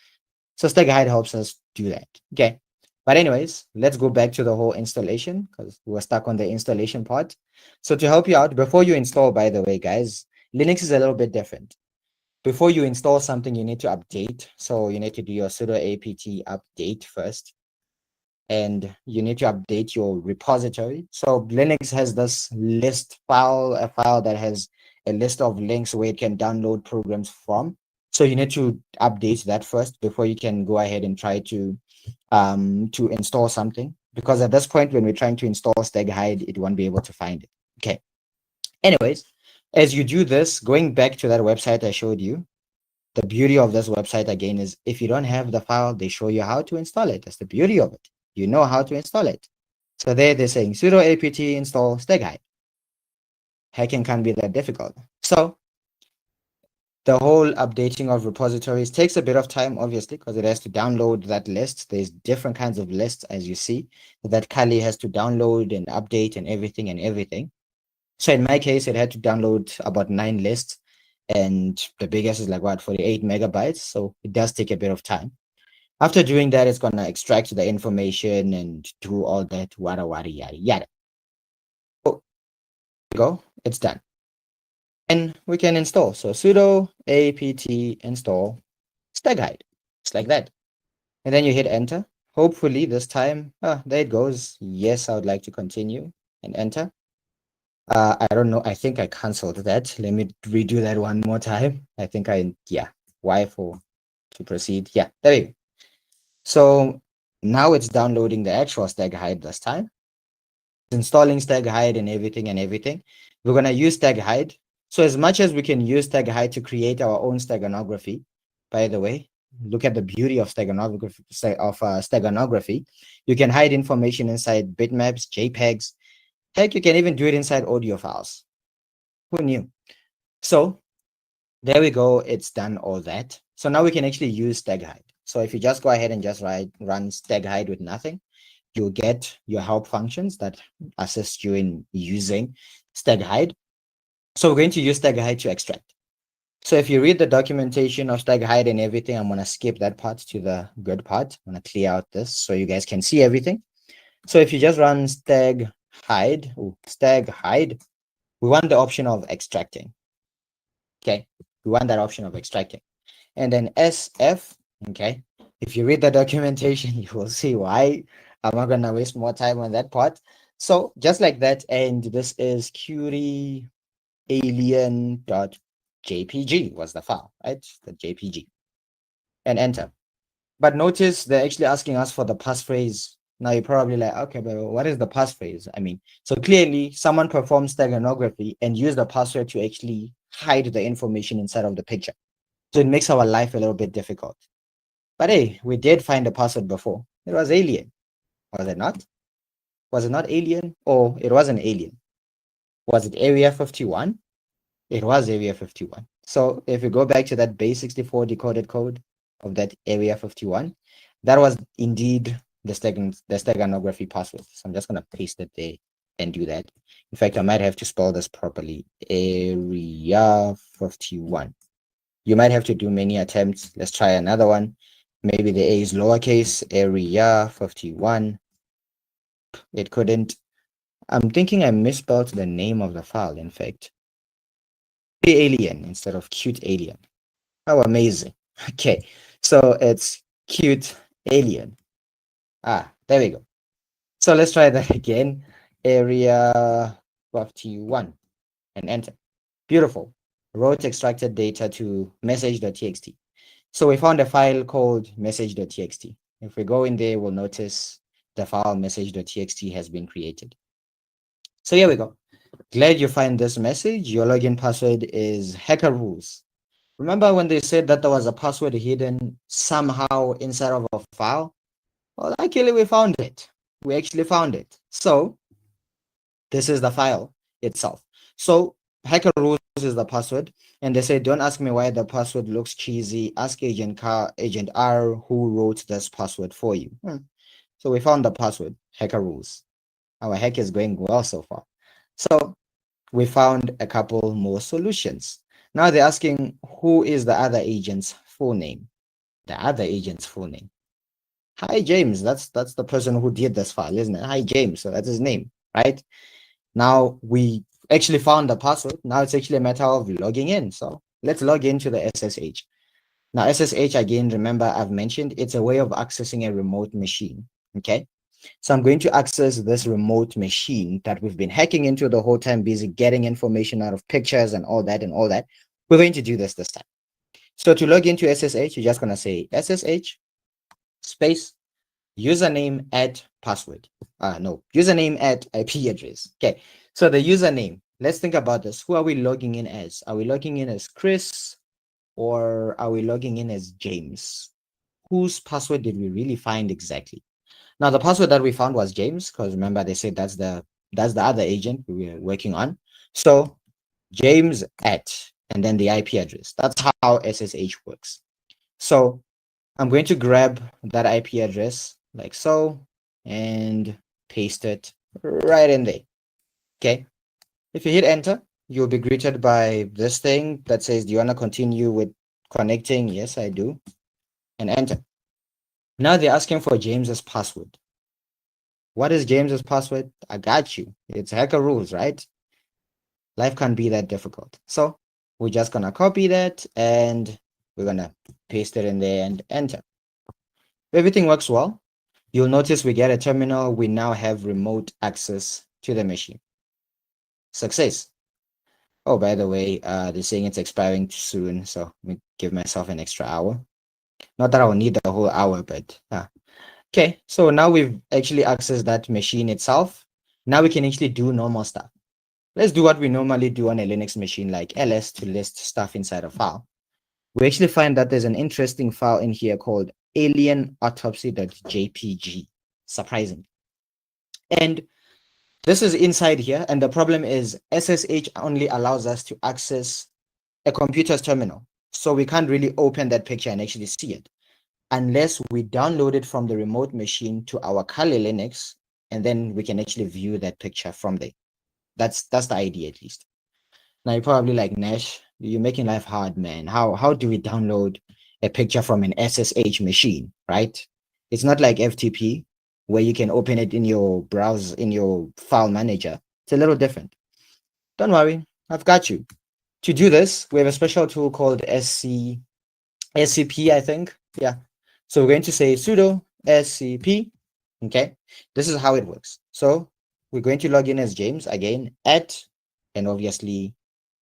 So staghide helps us do that. Okay. But anyways, let's go back to the whole installation because we're stuck on the installation part. So to help you out, before you install, by the way, guys, Linux is a little bit different. Before you install something, you need to update. So you need to do your sudo apt update first. And you need to update your repository. So Linux has this list file, a file that has a list of links where it can download programs from. So you need to update that first before you can go ahead and try to install something. Because at this point, when we're trying to install staghide, it won't be able to find it. Okay. Anyways, as you do this, going back to that website I showed you, the beauty of this website again is if you don't have the file, they show you how to install it. That's the beauty of it. You know how to install it. So there they're saying sudo apt install staghide. Hacking can't be that difficult. So the whole updating of repositories takes a bit of time, obviously, because it has to download that list. There's different kinds of lists, as you see, that Kali has to download and update and everything. So in my case, it had to download about 9 lists, and the biggest is like what, 48 megabytes. So it does take a bit of time. After doing that, it's gonna extract the information and do all that wada yada yada. So there we go, it's done. And we can install. So sudo apt install staghide. Just like that. And then you hit enter. Hopefully this time, there it goes. Yes, I would like to continue and enter. I don't know. I think I canceled that. Let me redo that one more time. I think Y to proceed. Yeah, there we go. So now it's downloading the actual staghide this time. It's installing staghide and everything. We're going to use staghide. So as much as we can use staghide to create our own steganography, by the way. Look at the beauty of steganography. You can hide information inside bitmaps, JPEGs. Heck, you can even do it inside audio files. Who knew? So there we go. It's done all that. So now we can actually use stag hide. So if you just go ahead and just run stag hide with nothing, you'll get your help functions that assist you in using stag hide. So we're going to use stag hide to extract. So if you read the documentation of stag hide and everything, I'm going to skip that part to the good part. I'm going to clear out this so you guys can see everything. So if you just run stag hide, we want the option of extracting. Okay, we want that option of extracting. And then SF, okay, if you read the documentation, you will see why. I'm not going to waste more time on that part. So just like that, and this is Curie alien.jpg was the file, right? The JPG. And enter. But notice they're actually asking us for the passphrase. Now you're probably like, okay, but what is the passphrase? I mean, so clearly someone performed steganography and used the password to actually hide the information inside of the picture. So it makes our life a little bit difficult. But hey, we did find the password before. It was alien. Was it not? Was it not alien? Or it wasn't alien. Was it Area 51? It was Area 51. So if you go back to that base 64 decoded code of that Area 51, that was indeed the steganography password. So I'm just going to paste it there and do that. In fact, I might have to spell this properly. Area 51. You might have to do many attempts. Let's try another one. Maybe the A is lowercase, Area 51. It couldn't. I'm thinking I misspelled the name of the file, in fact. Alien instead of cute alien. How amazing. Okay, so it's cute alien. Ah, there we go. So let's try that again. Area 51 and enter. Beautiful. Wrote extracted data to message.txt. So we found a file called message.txt. If we go in there, we'll notice the file message.txt has been created. So here we go. Glad you find this message. Your login password is hacker rules. Remember when they said that there was a password hidden somehow inside of a file? Well, luckily we found it. We actually found it. So this is the file itself. So hacker rules is the password. And they say, don't ask me why the password looks cheesy. Ask Agent R who wrote this password for you. So we found the password, hacker rules. Our hack is going well so far. So we found a couple more solutions. Now they're asking, who is the other agent's full name? The other agent's full name. Hi, James. That's the person who did this file, isn't it? Hi, James. So that's his name, right? Now we actually found the password. Now it's actually a matter of logging in. So let's log into the SSH. Now, SSH, again, remember I've mentioned it's a way of accessing a remote machine, okay? So I'm going to access this remote machine that we've been hacking into the whole time, busy getting information out of pictures and all that. We're going to do this time. So to log into SSH, you're just going to say SSH space username at password. No, username at IP address. Okay, so the username, let's think about this. Who are we logging in as? Are we logging in as Chris or are we logging in as James? Whose password did we really find exactly? Now, the password that we found was James, because remember they said that's the other agent we were working on. So James at, and then the IP address. That's how SSH works. So I'm going to grab that IP address like so and paste it right in there. Okay. If you hit enter, you'll be greeted by this thing that says, do you want to continue with connecting? Yes, I do. And enter. Now they're asking for James's password. What is James's password? I got you. It's hacker rules, right? Life can't be that difficult. So we're just going to copy that and we're going to paste it in there and enter. If everything works well, you'll notice we get a terminal. We now have remote access to the machine. Success. Oh, by the way, they're saying it's expiring soon. So let me give myself an extra hour. Not that I will need the whole hour, but okay. So now we've actually accessed that machine itself. Now we can actually do normal stuff. Let's do what we normally do on a Linux machine like ls to list stuff inside a file. we actually find that there's an interesting file in here called alienautopsy.jpg. Surprising. And this is inside here. And the problem is SSH only allows us to access a computer's terminal. So we can't really open that picture and actually see it unless we download it from the remote machine to our Kali Linux, and then we can actually view that picture from there. That's the idea, at least. Now you're probably like, Nash, you're making life hard, man. How do we download a picture from an SSH machine, right? It's not like FTP where you can open it in your browser, in your file manager. It's a little different. Don't worry, I've got you. To do this, we have a special tool called SCP, I think. Yeah. So we're going to say sudo SCP. Okay. This is how it works. So we're going to log in as James again at, and obviously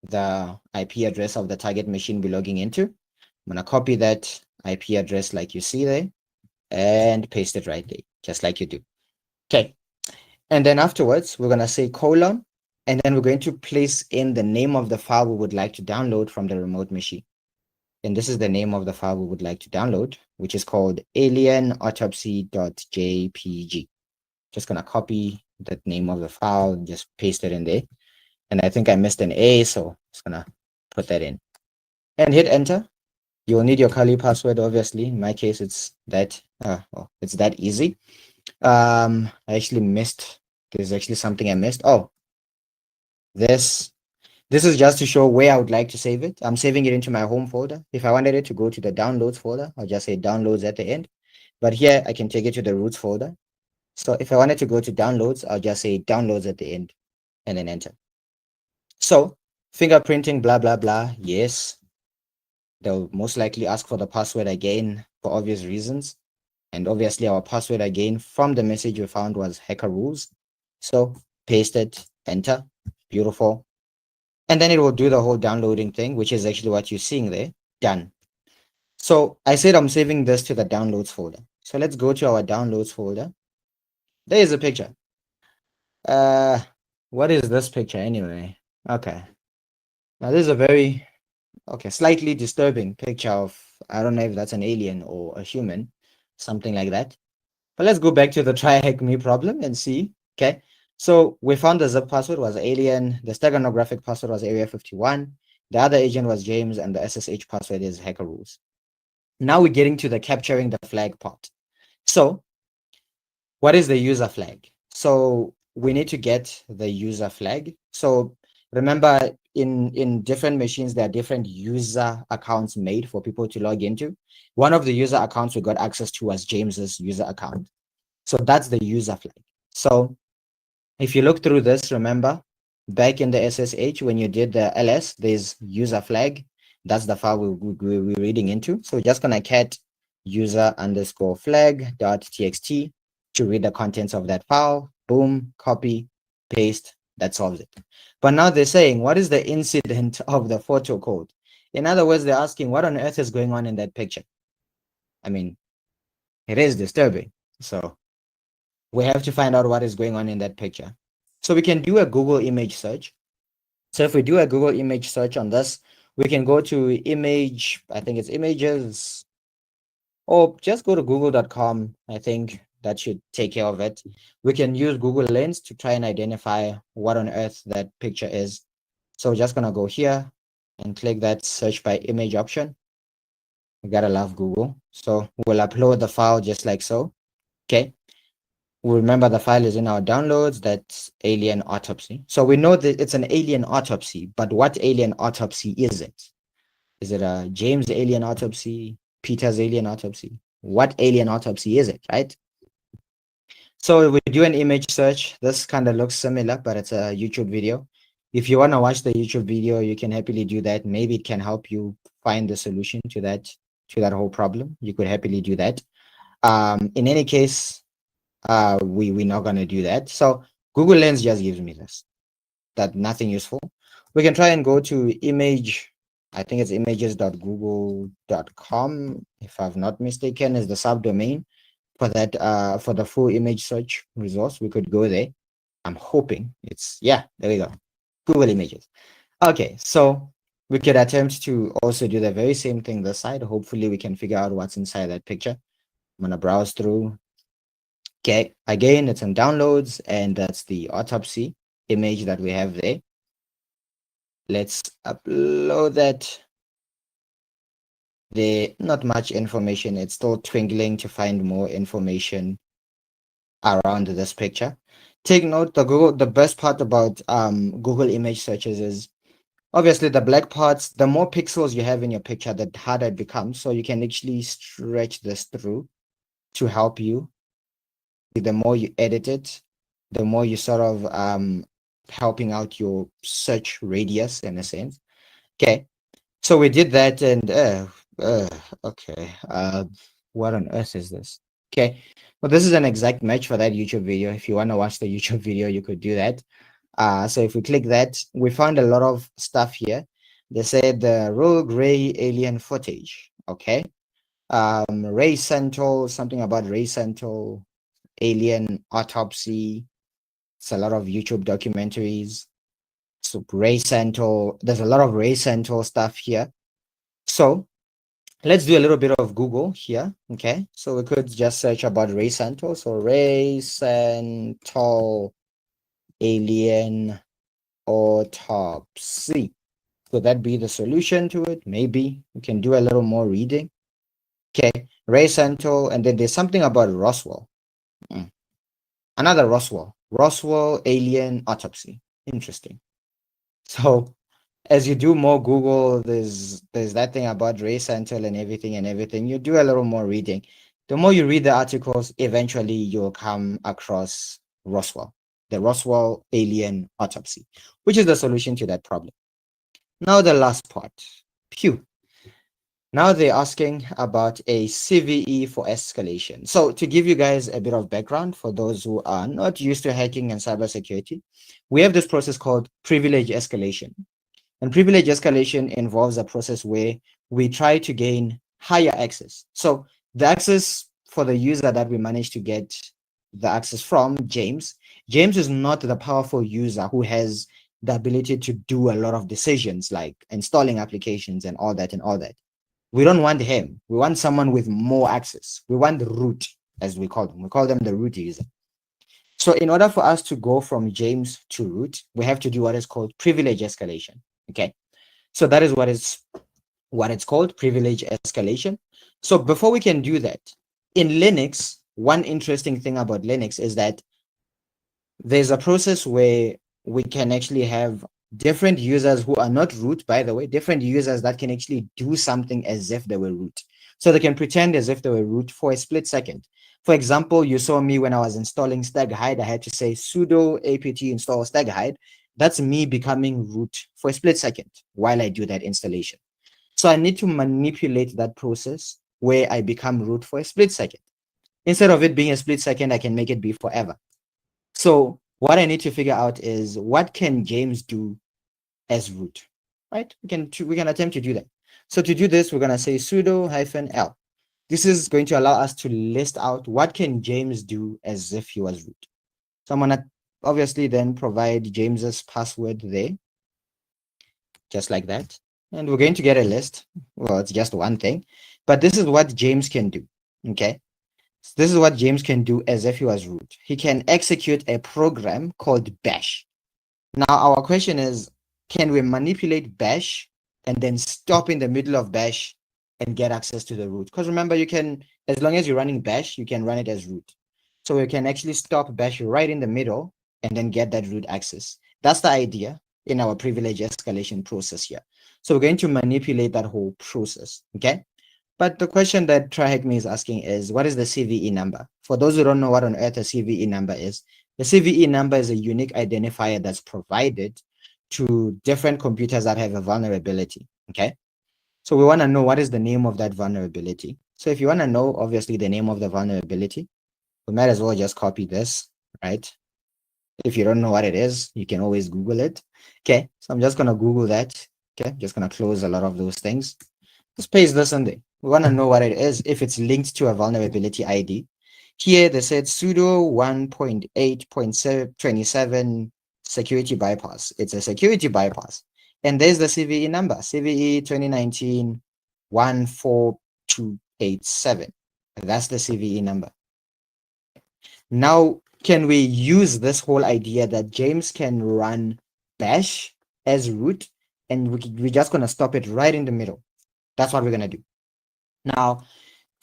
the IP address of the target machine we're logging into. I'm going to copy that IP address like you see there and paste it right there, just like you do. Okay. And then afterwards, we're going to say colon, and then we're going to place in the name of the file we would like to download from the remote machine. And this is the name of the file we would like to download, which is called alienautopsy.jpg. Just going to copy that name of the file and just paste it in there. And I think I missed an A, so I'm just going to put that in. And hit enter. You'll need your Kali password, obviously. In my case, it's that it's that easy. I actually missed. There's actually something I missed. Oh, this is just to show where I would like to save it. I'm saving it into my home folder. If I wanted it to go to the downloads folder, I'll just say downloads at the end. But here I can take it to the roots folder. So if I wanted to go to downloads, I'll just say downloads at the end and then enter. So fingerprinting, blah, blah, blah. Yes. They'll most likely ask for the password again for obvious reasons. And obviously our password again from the message we found was hacker rules. So paste it, enter, beautiful. And then it will do the whole downloading thing, which is actually what you're seeing there, done. So I said I'm saving this to the downloads folder. So let's go to our downloads folder. There is a picture. What is this picture anyway? Okay. Now this is a very, slightly disturbing picture of, I don't know if that's an alien or a human, something like that. But let's go back to the TryHackMe problem and see. Okay. So we found the zip password was alien. The steganographic password was area 51. The other agent was James, and the SSH password is hacker rules. Now we're getting to the capturing the flag part. So what is the user flag? So we need to get the user flag. So remember, in different machines, there are different user accounts made for people to log into. One of the user accounts we got access to was James's user account. So that's the user flag. So if you look through this, remember, back in the SSH, when you did the ls, there's user flag. That's the file we're reading into. So we're just going to cat user underscore flag dot txt to read the contents of that file. Boom, copy, paste. That solves it. But now they're saying, what is the incident of the photo code? In other words, they're asking, what on earth is going on in that picture? I mean, it is disturbing. So we have to find out what is going on in that picture. So we can do a Google image search. So if we do a Google image search on this, we can go to image, I think it's images, or just go to google.com. I think that should take care of it. We can use Google Lens to try and identify what on earth that picture is. So we're just going to go here and click that search by image option. We gotta love Google. So we'll upload the file just like so. Okay. We'll remember the file is in our downloads. That's alien autopsy. So we know that it's an alien autopsy, but what alien autopsy is it? Is it a James alien autopsy, Peter's alien autopsy? What alien autopsy is it, right? So we do an image search. This kind of looks similar, but it's a YouTube video. If you want to watch the YouTube video, you can happily do that. Maybe it can help you find the solution to that whole problem. You could happily do that. In any case, we're not going to do that. So Google Lens just gives me this, that nothing useful. We can try and go to image. I think it's images.google.com. If I'm not mistaken, is the subdomain for that, for the full image search resource. We could go there. I'm hoping it's, yeah, there we go. Google Images. Okay, so We could attempt to also do the very same thing this side. Hopefully we can figure out what's inside that picture. I'm gonna browse through. Okay, again, it's in downloads, and that's the autopsy image that we have there. Let's upload that. There, not much information. It's still twinkling to find more information around this picture. Take note, the best part about Google image searches is obviously the black parts. The more pixels you have in your picture, the harder it becomes. So you can actually stretch this through to help you. The more you edit it, the more you sort of helping out your search radius in a sense. Okay, so we did that, and okay, what on earth is this? Okay, well, this is an exact match for that YouTube video. If you want to watch the YouTube video, you could do that. So if we click that, we found a lot of stuff here. They said the rogue ray alien footage. Okay, Ray Central, something about Ray Central, alien autopsy. It's a lot of YouTube documentaries. So Ray Central, there's a lot of Ray Central stuff here. So let's do a little bit of Google here. Okay, so we could just search about Ray Central. So Ray Central alien autopsy. Could that be the solution to it? Maybe we can do a little more reading. Okay, Ray Central, and then there's something about Roswell. Another Roswell alien autopsy. Interesting. So as you do more Google, there's that thing about Ray Central and everything. You do a little more reading. The more you read the articles, eventually you'll come across Roswell, the Roswell alien autopsy, which is the solution to that problem. Now the last part. Phew. Now they're asking about a CVE for escalation. So to give you guys a bit of background for those who are not used to hacking and cybersecurity, we have this process called privilege escalation. And privilege escalation involves a process where we try to gain higher access. So the access for the user that we manage to get the access from, James is not the powerful user who has the ability to do a lot of decisions like installing applications and all that. We don't want him. We want someone with more access. We want the root, as we call them. We call them the root user. So in order for us to go from James to root, we have to do what is called privilege escalation. Okay. So that is what it's called, privilege escalation. So before we can do that, in Linux, one interesting thing about Linux is that there's a process where we can actually have different users who are not root, by the way, different users that can actually do something as if they were root. So they can pretend as if they were root for a split second. For example, you saw me when I was installing StagHide, I had to say sudo apt install StagHide. That's me becoming root for a split second while I do that installation. So I need to manipulate that process where I become root for a split second. Instead of it being a split second, I can make it be forever. So what I need to figure out is what can James do as root, right? We can attempt to do that. So to do this, we're going to say sudo -l. This is going to allow us to list out what can James do as if he was root. So I'm going to obviously then provide James's password there, just like that. And we're going to get a list. Well, it's just one thing, but this is what James can do. Okay. So this is what James can do as if he was root. He can execute a program called bash. Now, our question is, can we manipulate bash and then stop in the middle of bash and get access to the root? Because remember, you can, as long as you're running bash, you can run it as root. So we can actually stop bash right in the middle and then get that root access. That's the idea in our privilege escalation process here. So we're going to manipulate that whole process, okay? But the question that TryHackMe is asking is, what is the CVE number? For those who don't know what on earth a CVE number is, the CVE number is a unique identifier that's provided to different computers that have a vulnerability, okay? So we want to know what is the name of that vulnerability. So if you want to know, obviously, the name of the vulnerability, we might as well just copy this, right? If you don't know what it is, you can always Google it. Okay, so I'm just going to Google that. Okay, just going to close a lot of those things. Just paste this in there. We want to know what it is if it's linked to a vulnerability ID. Here they said sudo 1.8.27 security bypass. It's a security bypass. And there's the CVE number, CVE 2019 14287. That's the CVE number. Now, can we use this whole idea that James can run bash as root, and we're just going to stop it right in the middle? That's what we're going to do. Now,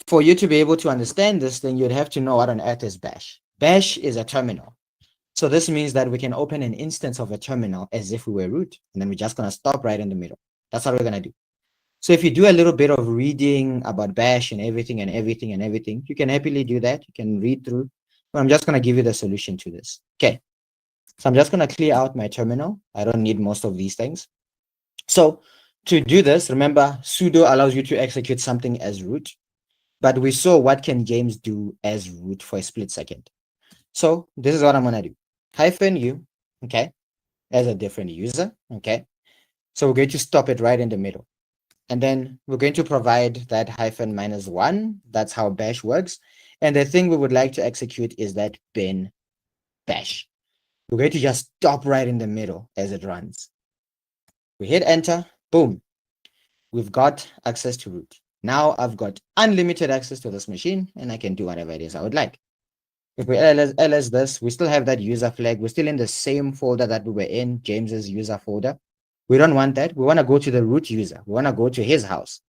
for you to be able to understand this, then you'd have to know what on earth is bash. Bash is a terminal. So this means that we can open an instance of a terminal as if we were root, and then we're just going to stop right in the middle. That's what we're going to do. So if you do a little bit of reading about bash and everything, you can happily do that. You can read through. But I'm just going to give you the solution to this. Okay. So I'm just going to clear out my terminal. I don't need most of these things. So to do this, remember, sudo allows you to execute something as root. But we saw what can James do as root for a split second. So this is what I'm going to do. -u, okay, as a different user, okay. So we're going to stop it right in the middle. And then we're going to provide that -1. That's how bash works. And the thing we would like to execute is that bin bash. We're going to just stop right in the middle as it runs. We hit enter, boom. We've got access to root. Now I've got unlimited access to this machine, and I can do whatever it is I would like. If we ls this, we still have that user flag. We're still in the same folder that we were in, James's user folder. We don't want that. We want to go to the root user. We want to go to his house.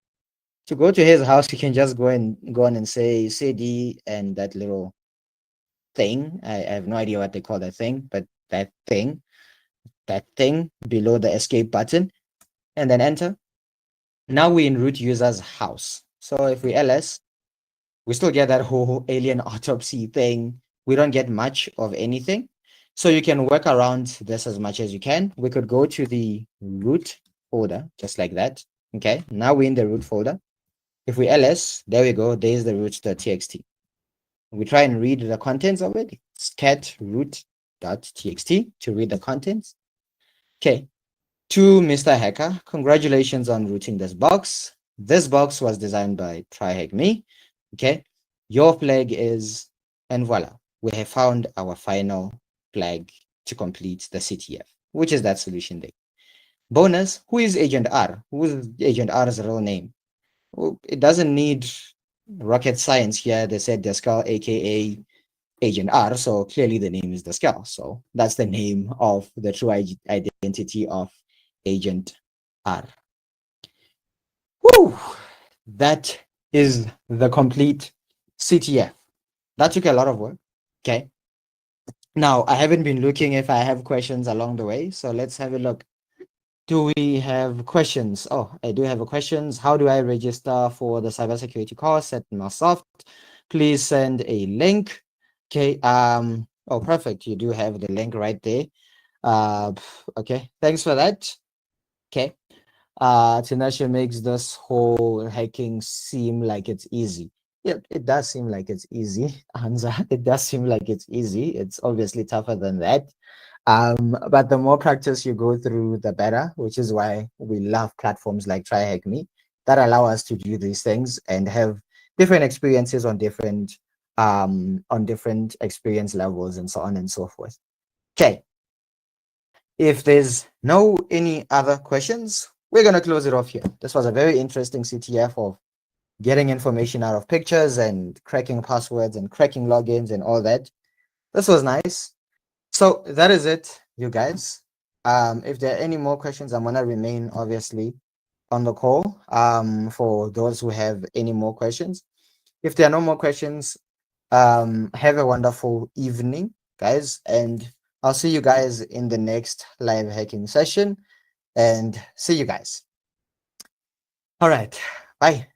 To go to his house, you can just go on and say cd and that little thing. I have no idea what they call that thing, but that thing below the escape button, and then enter. Now we're in root user's house. So if we ls, we still get that whole alien autopsy thing. We don't get much of anything. So you can work around this as much as you can. We could go to the root folder, just like that. Okay, now we're in the root folder. If we ls, there we go, there's the root.txt. We try and read the contents of it. It's cat root.txt to read the contents. Okay, to Mr. Hacker, congratulations on rooting this box. This box was designed by TryHackMe. Okay, your flag is, and voila, we have found our final flag to complete the CTF, which is that solution there. Bonus, who is Agent R? Who is Agent R's real name? Well, it doesn't need rocket science here. They said Descal, aka Agent R, so clearly the name is Descal. So that's the name of the true identity of Agent R. Woo! That is the complete CTF. That took a lot of work. Okay. Now, I haven't been looking if I have questions along the way, so let's have a look. Do we have questions? Oh, I do have a questions. How do I register for the cybersecurity course at Melsoft? Please send a link. Okay. Oh, perfect. You do have the link right there. Okay. Thanks for that. Okay. Tinashe makes this whole hacking seem like it's easy. Yeah, it does seem like it's easy, Anza. It does seem like it's easy. It's obviously tougher than that. But the more practice you go through, the better, which is why we love platforms like TryHackMe that allow us to do these things and have different experiences on different experience levels and so on and so forth. Okay. If there's no any other questions, we're going to close it off here. This was a very interesting CTF of getting information out of pictures and cracking passwords and cracking logins and all that. This was nice. So that is it, you guys. If there are any more questions, I'm going to remain obviously on the call for those who have any more questions. If there are no more questions, have a wonderful evening, guys, and I'll see you guys in the next live hacking session, and see you guys. All right, bye.